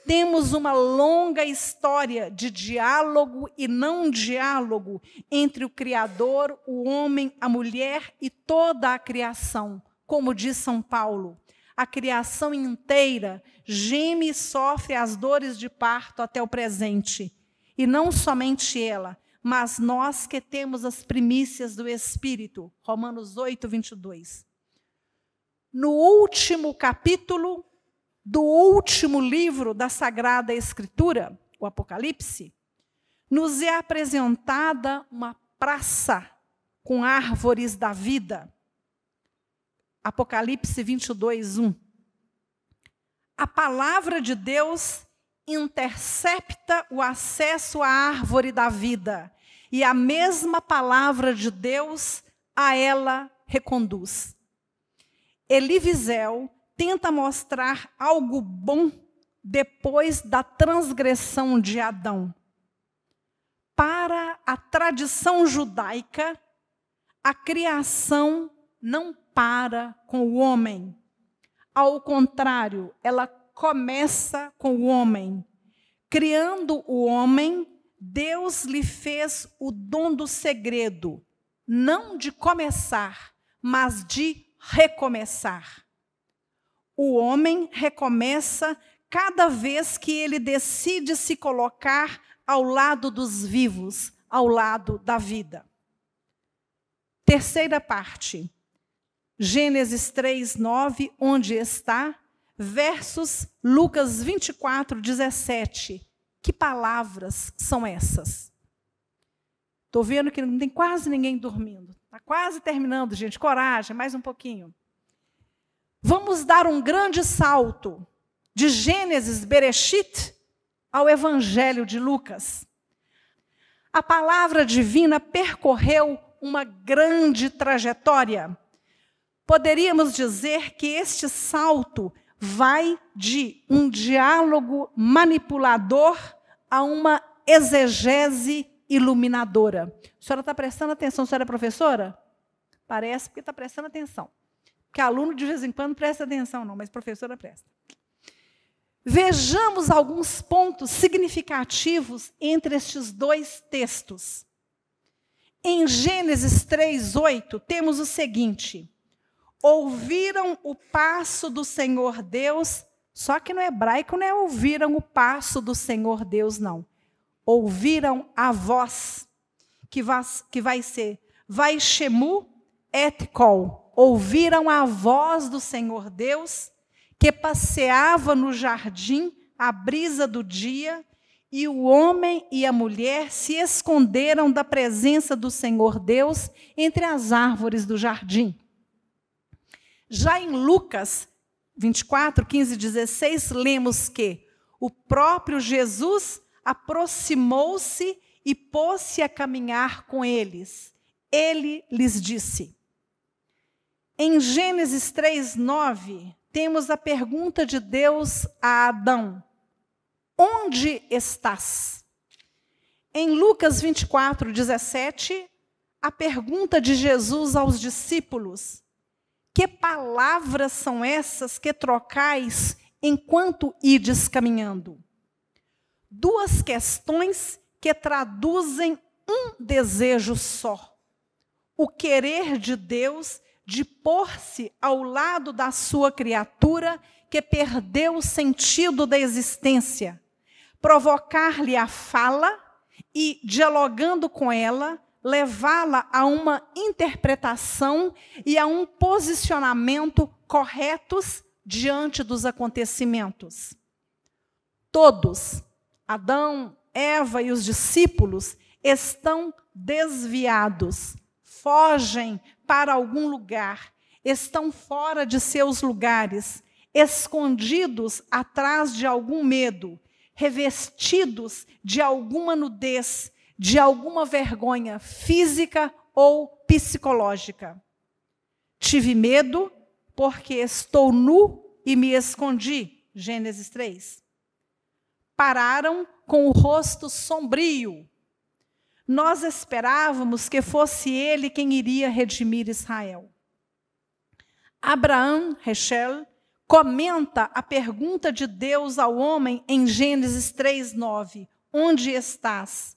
temos uma longa história de diálogo e não diálogo entre o Criador, o homem, a mulher e toda a criação. Como diz São Paulo, a criação inteira geme e sofre as dores de parto até o presente. E não somente ela, mas nós que temos as primícias do Espírito. Romanos 8, 22. No último capítulo do último livro da Sagrada Escritura, o Apocalipse, nos é apresentada uma praça com árvores da vida. Apocalipse 22, 1. A palavra de Deus intercepta o acesso à árvore da vida, e a mesma palavra de Deus a ela reconduz. Elie Wiesel tenta mostrar algo bom depois da transgressão de Adão. Para a tradição judaica, a criação não para com o homem. Ao contrário, ela começa com o homem. Criando o homem, Deus lhe fez o dom do segredo, não de começar, mas de recomeçar. O homem recomeça cada vez que ele decide se colocar ao lado dos vivos, ao lado da vida. Terceira parte. Gênesis 3, 9, onde está, versus Lucas 24, 17. Que palavras são essas? Estou vendo que não tem quase ninguém dormindo. Está quase terminando, gente. Coragem, mais um pouquinho. Vamos dar um grande salto de Gênesis, Bereshit, ao Evangelho de Lucas. A palavra divina percorreu uma grande trajetória. Poderíamos dizer que este salto vai de um diálogo manipulador a uma exegese iluminadora. A senhora está prestando atenção? A senhora é professora? Parece que está prestando atenção. Porque aluno, de vez em quando, presta atenção, não, mas professora presta. Vejamos alguns pontos significativos entre estes dois textos. Em Gênesis 3:8, temos o seguinte: ouviram o passo do Senhor Deus, só que no hebraico não é ouviram o passo do Senhor Deus, não. Ouviram a voz, que vai ser Vaishemu et kol. Ouviram a voz do Senhor Deus, que passeava no jardim à brisa do dia, e o homem e a mulher se esconderam da presença do Senhor Deus entre as árvores do jardim. Já em Lucas 24, 15 e 16, lemos que o próprio Jesus aproximou-se e pôs-se a caminhar com eles. Ele lhes disse. Em Gênesis 3, 9, temos a pergunta de Deus a Adão: onde estás? Em Lucas 24, 17, a pergunta de Jesus aos discípulos: que palavras são essas que trocais enquanto ides caminhando? duas questões que traduzem um desejo só: o querer de Deus de pôr-se ao lado da sua criatura que perdeu o sentido da existência, provocar-lhe a fala e, dialogando com ela, levá-la a uma interpretação e a um posicionamento corretos diante dos acontecimentos. Todos, Adão, Eva e os discípulos, estão desviados, fogem para algum lugar, estão fora de seus lugares, escondidos atrás de algum medo, revestidos de alguma nudez, de alguma vergonha física ou psicológica. Tive medo porque estou nu e me escondi. Gênesis 3. Pararam com o rosto sombrio. Nós esperávamos que fosse ele quem iria redimir Israel. Abraham Heschel comenta a pergunta de Deus ao homem em Gênesis 3:9. Onde estás?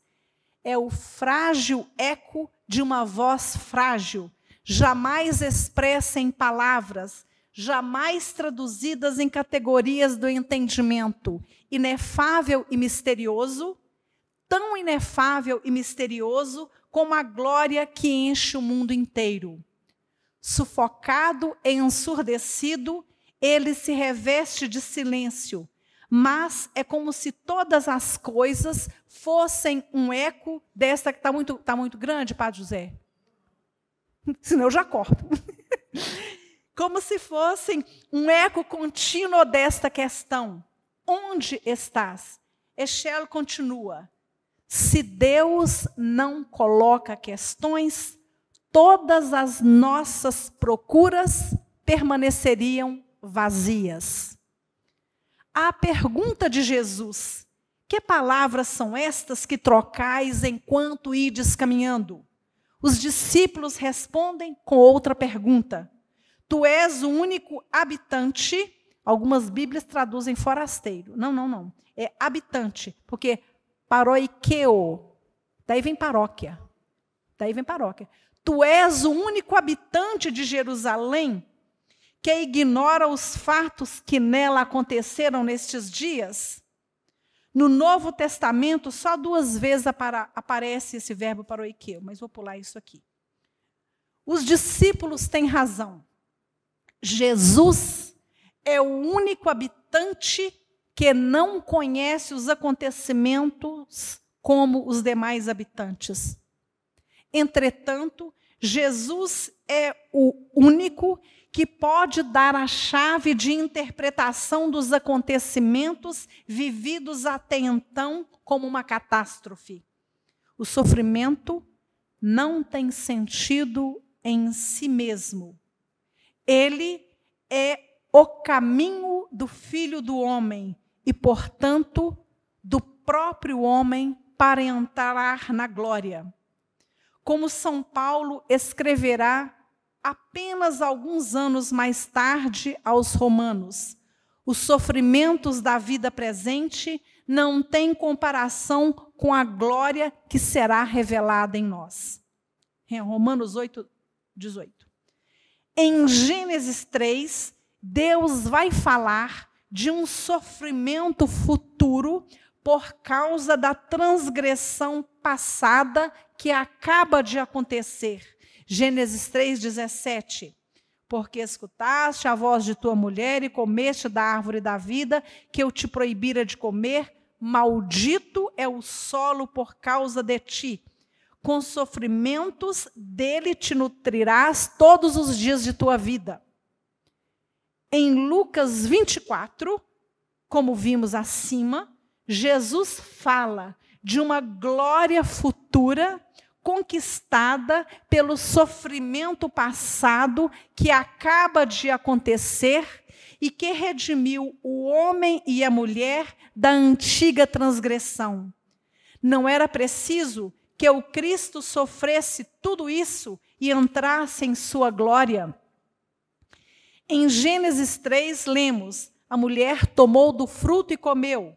É o frágil eco de uma voz frágil, jamais expressa em palavras, jamais traduzidas em categorias do entendimento, inefável e misterioso, tão inefável e misterioso como a glória que enche o mundo inteiro. Sufocado e ensurdecido, ele se reveste de silêncio, mas é como se todas as coisas fossem um eco desta que está muito grande, Padre José. Senão eu já corto. Como se fossem um eco contínuo desta questão. Onde estás? Heschel continua. Se Deus não coloca questões, todas as nossas procuras permaneceriam vazias. A pergunta de Jesus: que palavras são estas que trocais enquanto ides caminhando? Os discípulos respondem com outra pergunta. Tu és o único habitante, algumas Bíblias traduzem forasteiro. Não. É habitante, porque paroikeo, daí vem paróquia. Tu és o único habitante de Jerusalém que ignora os fatos que nela aconteceram nestes dias? No Novo Testamento, só 2 vezes aparece esse verbo paroikeo, mas vou pular isso aqui. Os discípulos têm razão. Jesus é o único habitante que não conhece os acontecimentos como os demais habitantes. Entretanto, Jesus é o único que pode dar a chave de interpretação dos acontecimentos vividos até então como uma catástrofe. O sofrimento não tem sentido em si mesmo. Ele é o caminho do Filho do Homem e, portanto, do próprio homem para entrar na glória. Como São Paulo escreverá apenas alguns anos mais tarde aos Romanos, os sofrimentos da vida presente não têm comparação com a glória que será revelada em nós. Romanos 8:18. Em Gênesis 3, Deus vai falar de um sofrimento futuro por causa da transgressão passada que acaba de acontecer. Gênesis 3:17. Porque escutaste a voz de tua mulher e comeste da árvore da vida que eu te proibira de comer, maldito é o solo por causa de ti. Com sofrimentos dele te nutrirás todos os dias de tua vida. Em Lucas 24, como vimos acima, Jesus fala de uma glória futura conquistada pelo sofrimento passado que acaba de acontecer e que redimiu o homem e a mulher da antiga transgressão. Não era preciso que o Cristo sofresse tudo isso e entrasse em sua glória. Em Gênesis 3, lemos: a mulher tomou do fruto e comeu.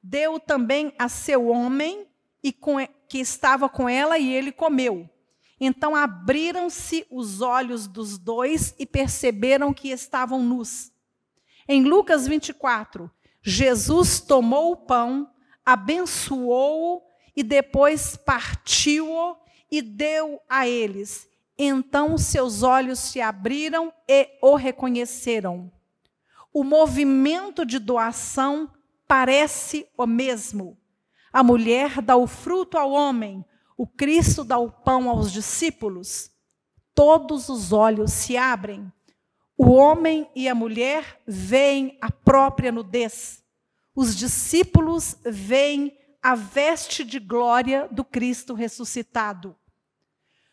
deu também a seu homem que estava com ela, e ele comeu. Então abriram-se os olhos dos dois e perceberam que estavam nus. Em Lucas 24, Jesus tomou o pão, abençoou-o e depois partiu-o e deu a eles. Então seus olhos se abriram e o reconheceram. O movimento de doação parece o mesmo. A mulher dá o fruto ao homem, o Cristo dá o pão aos discípulos. Todos os olhos se abrem. O homem e a mulher veem a própria nudez. Os discípulos veem a veste de glória do Cristo ressuscitado.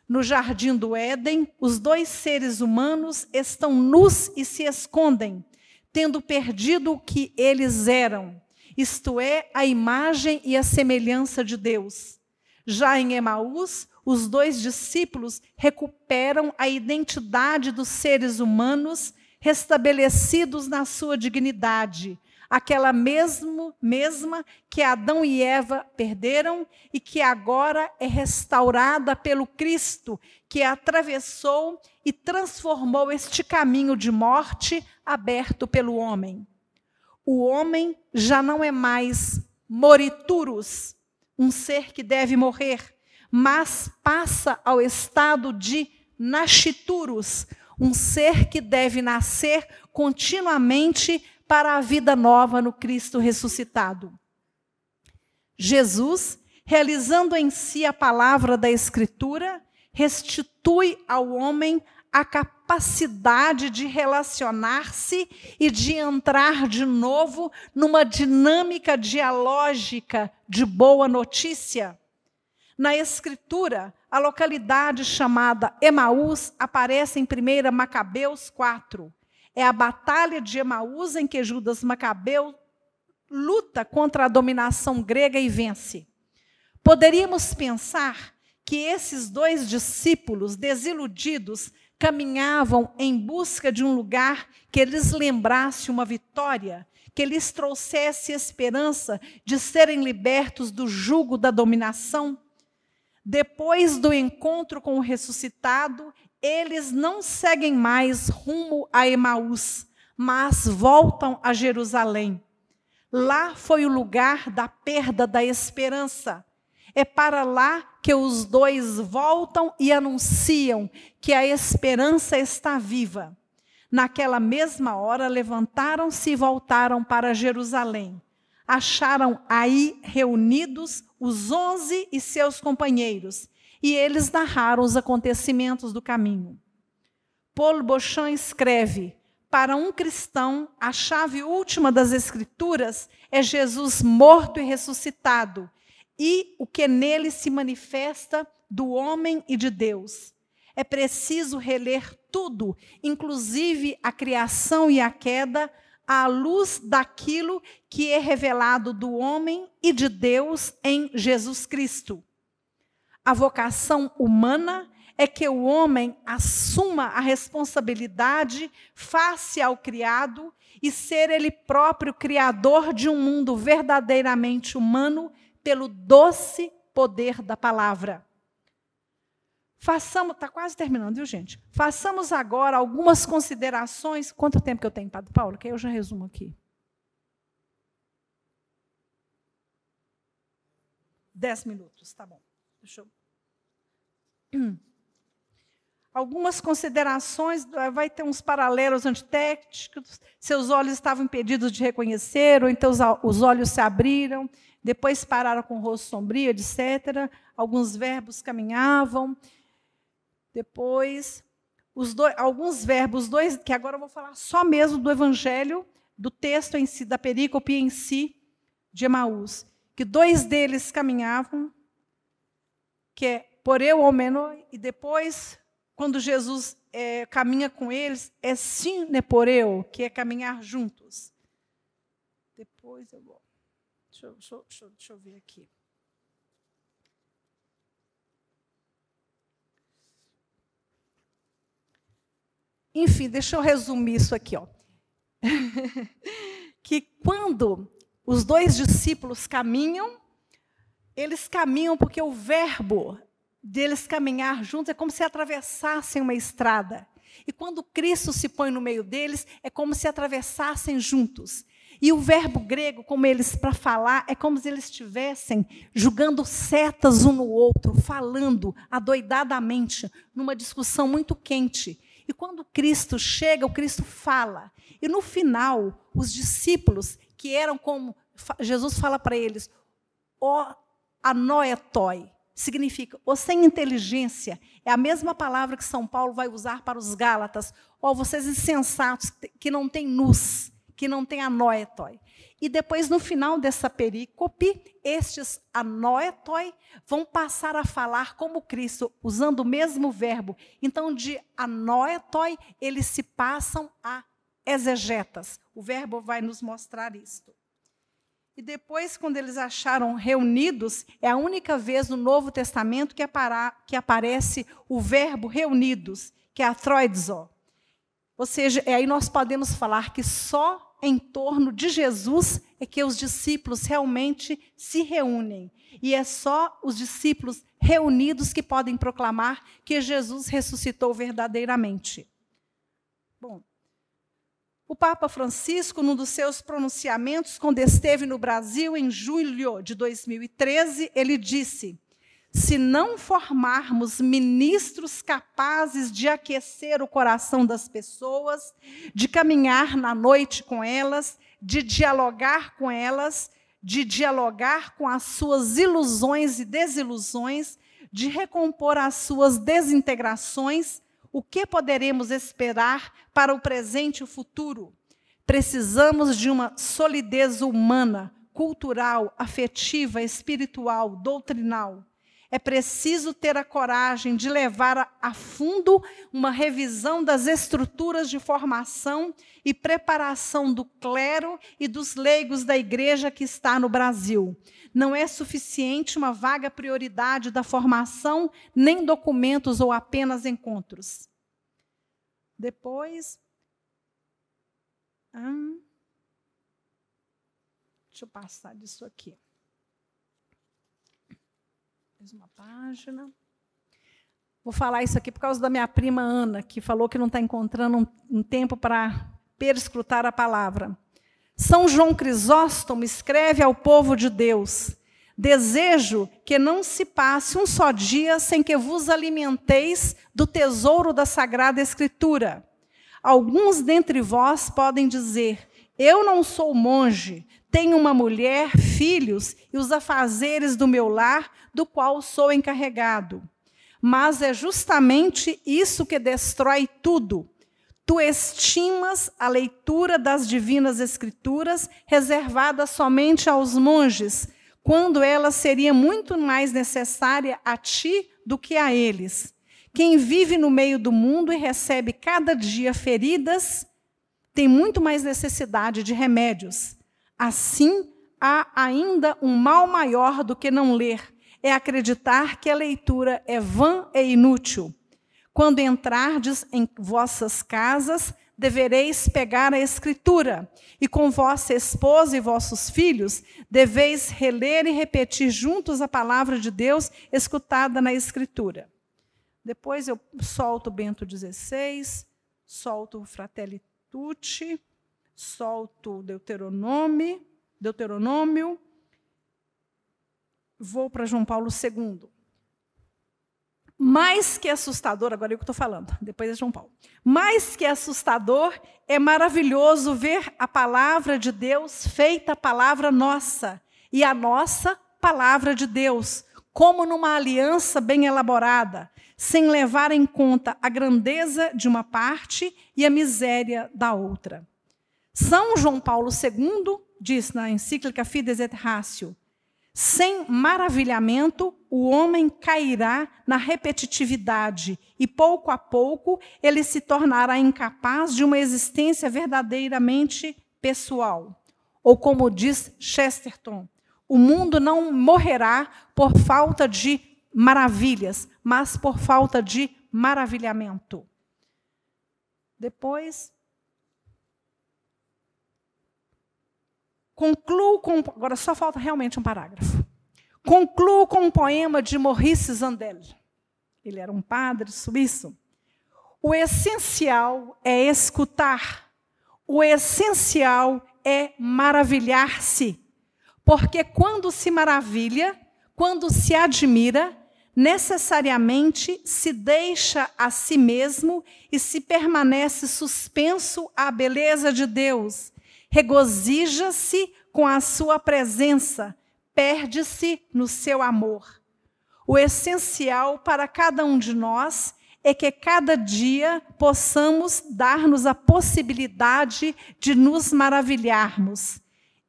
No jardim do Éden, os dois seres humanos estão nus e se escondem, tendo perdido o que eles eram, isto é, a imagem e a semelhança de Deus. Já em Emaús, os dois discípulos recuperam a identidade dos seres humanos restabelecidos na sua dignidade, aquela mesma que Adão e Eva perderam e que agora é restaurada pelo Cristo, que atravessou e transformou este caminho de morte aberto pelo homem. O homem já não é mais moriturus, um ser que deve morrer, mas passa ao estado de nasciturus, um ser que deve nascer continuamente para a vida nova no Cristo ressuscitado. Jesus, realizando em si a palavra da Escritura, restitui ao homem a capacidade de relacionar-se e de entrar de novo numa dinâmica dialógica de boa notícia. Na Escritura, a localidade chamada Emaús aparece em 1 Macabeus 4. É a batalha de Emaús em que Judas Macabeu luta contra a dominação grega e vence. Poderíamos pensar que esses dois discípulos desiludidos caminhavam em busca de um lugar que lhes lembrasse uma vitória, que lhes trouxesse esperança de serem libertos do jugo da dominação. Depois do encontro com o ressuscitado, eles não seguem mais rumo a Emaús, mas voltam a Jerusalém. Lá foi o lugar da perda da esperança. É para lá que os dois voltam e anunciam que a esperança está viva. Naquela mesma hora, levantaram-se e voltaram para Jerusalém. Acharam aí reunidos os 11 e seus companheiros, e eles narraram os acontecimentos do caminho. Paul Beauchamp escreve: para um cristão, a chave última das Escrituras é Jesus morto e ressuscitado, e o que nele se manifesta do homem e de Deus. É preciso reler tudo, inclusive a criação e a queda, à luz daquilo que é revelado do homem e de Deus em Jesus Cristo. A vocação humana é que o homem assuma a responsabilidade face ao criado e ser ele próprio criador de um mundo verdadeiramente humano pelo doce poder da palavra. Está quase terminando, viu, gente? Façamos agora algumas considerações. Quanto tempo que eu tenho, Padre Paulo? Que eu já resumo aqui. 10 minutos, tá bom. Deixa eu... Algumas considerações, vai ter uns paralelos antitéticos, seus olhos estavam impedidos de reconhecer, ou então os olhos se abriram, depois pararam com o rosto sombrio, etc. Alguns verbos caminhavam. Depois, alguns verbos, que agora eu vou falar só mesmo do evangelho, do texto em si, da perícope em si, de Emaús, que 2 deles caminhavam, que é por eu ou menor, e depois, quando Jesus caminha com eles, é sine por eu, que é caminhar juntos. Depois eu vou... Deixa eu ver aqui. Enfim, deixa eu resumir isso aqui. Que quando os dois discípulos caminham, eles caminham porque o verbo deles caminhar juntos é como se atravessassem uma estrada. E quando Cristo se põe no meio deles, é como se atravessassem juntos. E o verbo grego, como eles para falar, é como se eles estivessem jogando setas um no outro, falando adoidadamente, numa discussão muito quente. E quando Cristo chega, o Cristo fala. E no final, os discípulos, que eram como, Jesus fala para eles, ó anoetoi, significa o sem inteligência. É a mesma palavra que São Paulo vai usar para os Gálatas. Ó, vocês insensatos, que não têm nus, que não têm anoetoi. E depois, no final dessa perícope, estes anoetoi vão passar a falar como Cristo, usando o mesmo verbo. Então, de anoetoi, eles se passam a exegetas. O verbo vai nos mostrar isto. E depois, quando eles acharam reunidos, é a única vez no Novo Testamento que aparece o verbo reunidos, que é a troidzo. Ou seja, aí nós podemos falar que só em torno de Jesus é que os discípulos realmente se reúnem. E é só os discípulos reunidos que podem proclamar que Jesus ressuscitou verdadeiramente. Bom, o Papa Francisco, num dos seus pronunciamentos, quando esteve no Brasil em julho de 2013, ele disse: se não formarmos ministros capazes de aquecer o coração das pessoas, de caminhar na noite com elas, de dialogar com elas, de dialogar com as suas ilusões e desilusões, de recompor as suas desintegrações, o que poderemos esperar para o presente e o futuro? Precisamos de uma solidez humana, cultural, afetiva, espiritual, doutrinal. É preciso ter a coragem de levar a fundo uma revisão das estruturas de formação e preparação do clero e dos leigos da igreja que está no Brasil. Não é suficiente uma vaga prioridade da formação, nem documentos ou apenas encontros. Depois... deixa eu passar disso aqui. Mais uma página. Vou falar isso aqui por causa da minha prima Ana, que falou que não está encontrando um tempo para perscrutar a palavra. São João Crisóstomo escreve ao povo de Deus: desejo que não se passe um só dia sem que vos alimenteis do tesouro da Sagrada Escritura. Alguns dentre vós podem dizer: eu não sou monge, tenho uma mulher, filhos e os afazeres do meu lar, do qual sou encarregado. Mas é justamente isso que destrói tudo. Tu estimas a leitura das divinas escrituras reservada somente aos monges, quando ela seria muito mais necessária a ti do que a eles. Quem vive no meio do mundo e recebe cada dia feridas, tem muito mais necessidade de remédios. Assim, há ainda um mal maior do que não ler, é acreditar que a leitura é vã e inútil. Quando entrardes em vossas casas, devereis pegar a Escritura, e com vossa esposa e vossos filhos, deveis reler e repetir juntos a palavra de Deus escutada na Escritura. Depois eu solto Bento XVI, solto o Fratelli Tutti, solto Deuteronômio, vou para João Paulo II. Mais que assustador, agora é o que estou falando, depois é João Paulo. Mais que assustador, é maravilhoso ver a palavra de Deus feita a palavra nossa, e a nossa palavra de Deus, como numa aliança bem elaborada, sem levar em conta a grandeza de uma parte e a miséria da outra. São João Paulo II diz na encíclica Fides et Ratio: sem maravilhamento, o homem cairá na repetitividade e, pouco a pouco, ele se tornará incapaz de uma existência verdadeiramente pessoal. Ou como diz Chesterton, o mundo não morrerá por falta de maravilhas, mas por falta de maravilhamento. Depois, Agora só falta realmente um parágrafo. Concluo com um poema de Maurice Zandel. Ele era um padre suíço. O essencial é escutar. O essencial é maravilhar-se. Porque quando se maravilha, quando se admira, necessariamente se deixa a si mesmo e se permanece suspenso à beleza de Deus. Regozija-se com a sua presença, perde-se no seu amor. O essencial para cada um de nós é que cada dia possamos dar-nos a possibilidade de nos maravilharmos.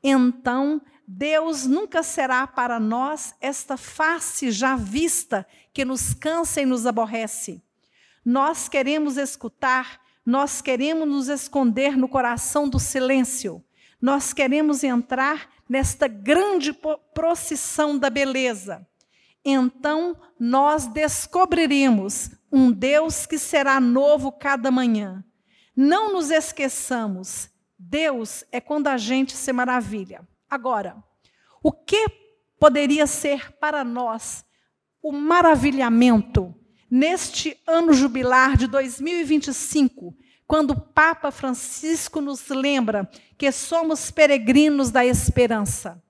Então, Deus nunca será para nós esta face já vista que nos cansa e nos aborrece. Nós queremos escutar, nós queremos nos esconder no coração do silêncio. Nós queremos entrar nesta grande procissão da beleza. Então, nós descobriremos um Deus que será novo cada manhã. Não nos esqueçamos, Deus é quando a gente se maravilha. Agora, o que poderia ser para nós o maravilhamento neste ano jubilar de 2025, quando o Papa Francisco nos lembra que somos peregrinos da esperança?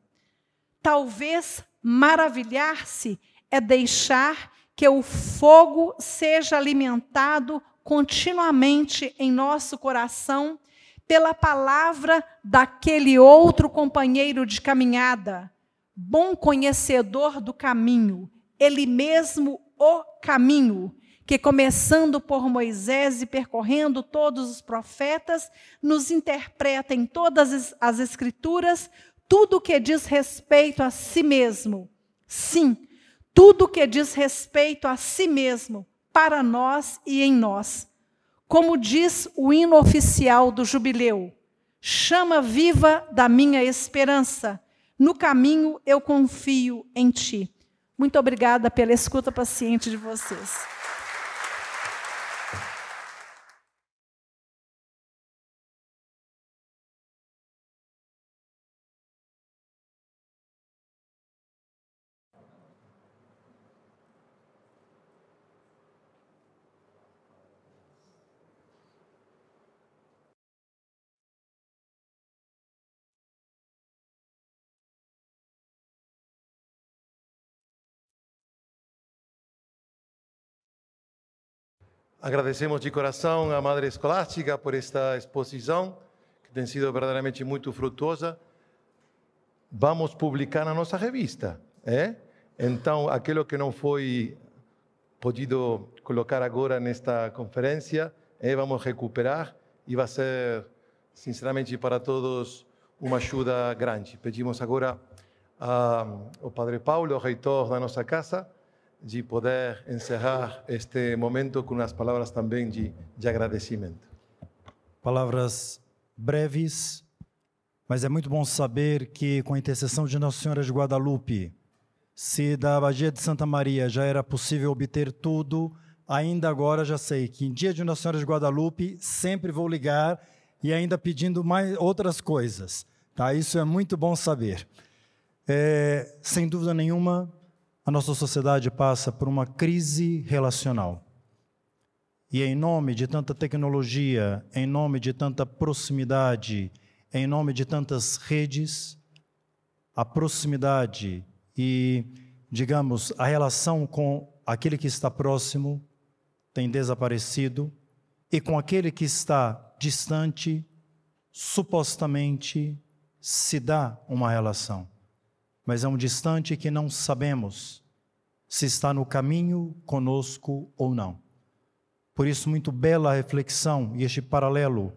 Talvez maravilhar-se é deixar que o fogo seja alimentado continuamente em nosso coração pela palavra daquele outro companheiro de caminhada, bom conhecedor do caminho, ele mesmo o caminho, que começando por Moisés e percorrendo todos os profetas, nos interpreta em todas as Escrituras tudo que diz respeito a si mesmo. Sim, tudo que diz respeito a si mesmo, para nós e em nós. Como diz o hino oficial do jubileu, chama viva da minha esperança, no caminho eu confio em ti. Muito obrigada pela escuta paciente de vocês. Agradecemos de coração à Madre Escolástica por esta exposição, que tem sido verdadeiramente muito frutuosa. Vamos publicar na nossa revista. Então, aquilo que não foi podido colocar agora nesta conferência, vamos recuperar e vai ser, sinceramente, para todos uma ajuda grande. Pedimos agora ao Padre Paulo, reitor da nossa casa, de poder encerrar este momento com umas palavras também de agradecimento. Palavras breves, mas é muito bom saber que, com a intercessão de Nossa Senhora de Guadalupe, se da Abadia de Santa Maria já era possível obter tudo, ainda agora já sei que em dia de Nossa Senhora de Guadalupe sempre vou ligar e ainda pedindo mais outras coisas. Tá? Isso é muito bom saber. Sem dúvida nenhuma, a nossa sociedade passa por uma crise relacional. E em nome de tanta tecnologia, em nome de tanta proximidade, em nome de tantas redes, a proximidade e, digamos, a relação com aquele que está próximo tem desaparecido, e com aquele que está distante, supostamente se dá uma relação. Mas é um distante que não sabemos se está no caminho conosco ou não. Por isso, muito bela a reflexão e este paralelo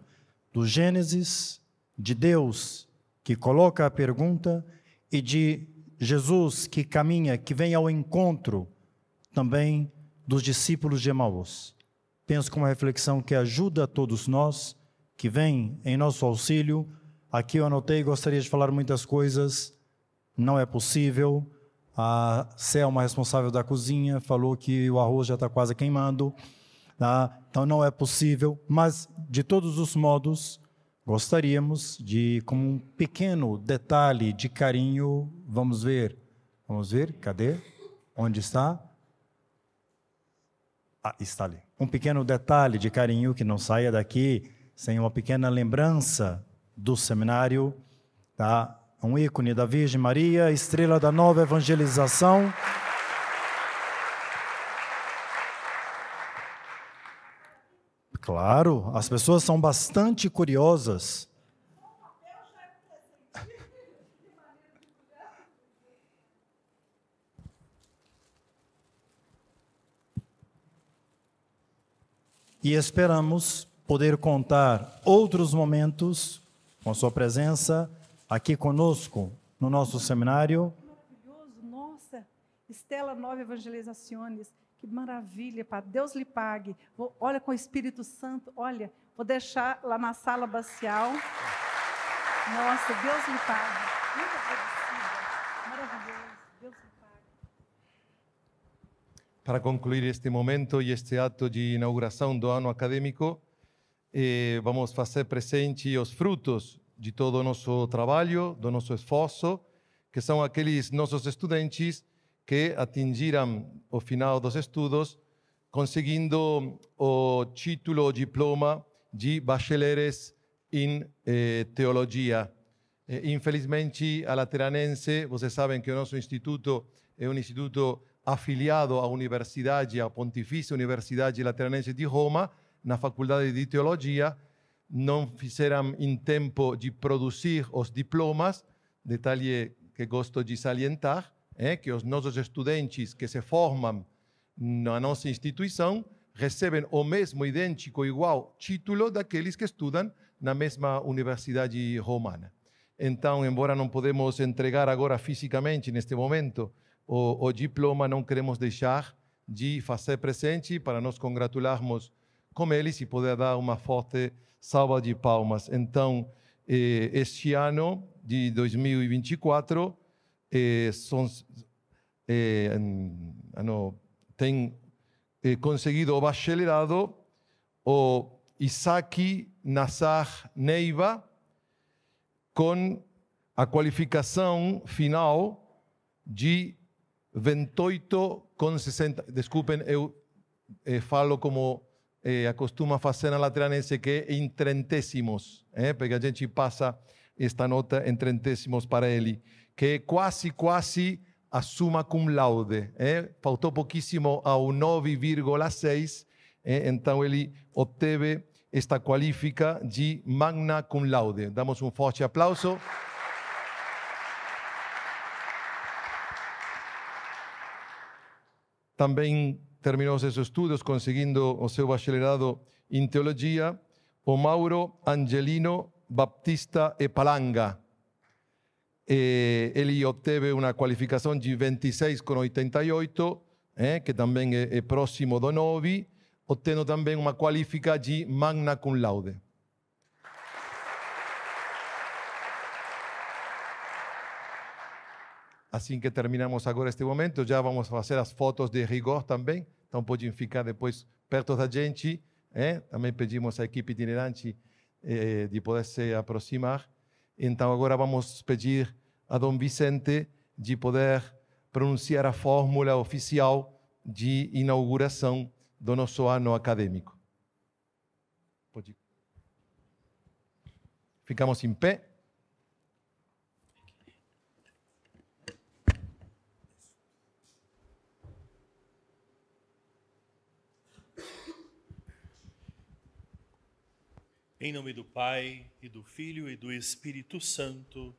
do Gênesis, de Deus que coloca a pergunta, e de Jesus que caminha, que vem ao encontro também dos discípulos de Emaús. Penso que uma reflexão que ajuda a todos nós, que vem em nosso auxílio. Aqui eu anotei, gostaria de falar muitas coisas. Não é possível. A Selma, responsável da cozinha, falou que o arroz já está quase queimando. Tá? Então não é possível. Mas, de todos os modos, gostaríamos de, como um pequeno detalhe de carinho, vamos ver, cadê? Onde está? Está ali. Um pequeno detalhe de carinho que não saia daqui sem uma pequena lembrança do seminário, tá? Um ícone da Virgem Maria, estrela da nova evangelização. Claro, as pessoas são bastante curiosas. E esperamos poder contar outros momentos com a sua presença aqui conosco no nosso seminário. Maravilhoso, nossa, Estela Nova Evangelizações, que maravilha, Padre, Deus lhe pague. Olha com o Espírito Santo, olha, vou deixar lá na sala abacial. Nossa, Deus lhe pague. Muito agradecida, maravilhoso, Deus lhe pague. Para concluir este momento e este ato de inauguração do ano acadêmico, vamos fazer presente os frutos de todo o nosso trabalho, do nosso esforço, que são aqueles nossos estudantes que atingiram o final dos estudos, conseguindo o título ou diploma de bacharelares em teologia. Infelizmente, a Lateranense, vocês sabem que o nosso instituto é um instituto afiliado à Universidade, à Pontifícia Universidade Lateranense de Roma, na Faculdade de Teologia, não fizeram em tempo de produzir os diplomas, detalhe que gosto de salientar, que os nossos estudantes que se formam na nossa instituição recebem o mesmo, idêntico, igual título daqueles que estudam na mesma Universidade Romana. Então, embora não podemos entregar agora fisicamente, neste momento, o diploma, não queremos deixar de fazer presente para nos congratularmos com eles e poder dar uma forte salva de palmas. Então, este ano de 2024, tem conseguido o bacharelado o Isaac Nazar Neiva, com a qualificação final de 28,60. Desculpem, eu falo como acostuma fazer na Lateranense, que é em trentésimos, porque a gente passa esta nota em trentésimos para ele, que é quase a summa cum laude. Faltou pouquíssimo ao 9,6, então ele obteve esta qualifica de magna cum laude. Damos um forte aplauso. Também terminou seus estudos conseguindo o seu bacharelado em teologia o Mauro Angelino Baptista e Palanga. Ele obteve uma qualificação de 26,88, que também é próximo do 9, obtendo também uma qualifica de magna cum laude. Assim que terminamos agora este momento, já vamos fazer as fotos de rigor também, então podem ficar depois perto da gente. Também pedimos à equipe itinerante de poder se aproximar. Então agora vamos pedir a Dom Vicente de poder pronunciar a fórmula oficial de inauguração do nosso ano acadêmico. Ficamos em pé. Em nome do Pai, e do Filho, e do Espírito Santo,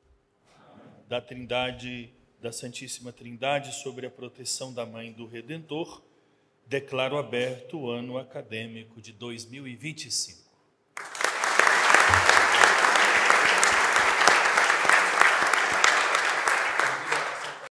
da Trindade, da Santíssima Trindade, sobre a proteção da Mãe do Redentor, declaro aberto o ano acadêmico de 2025.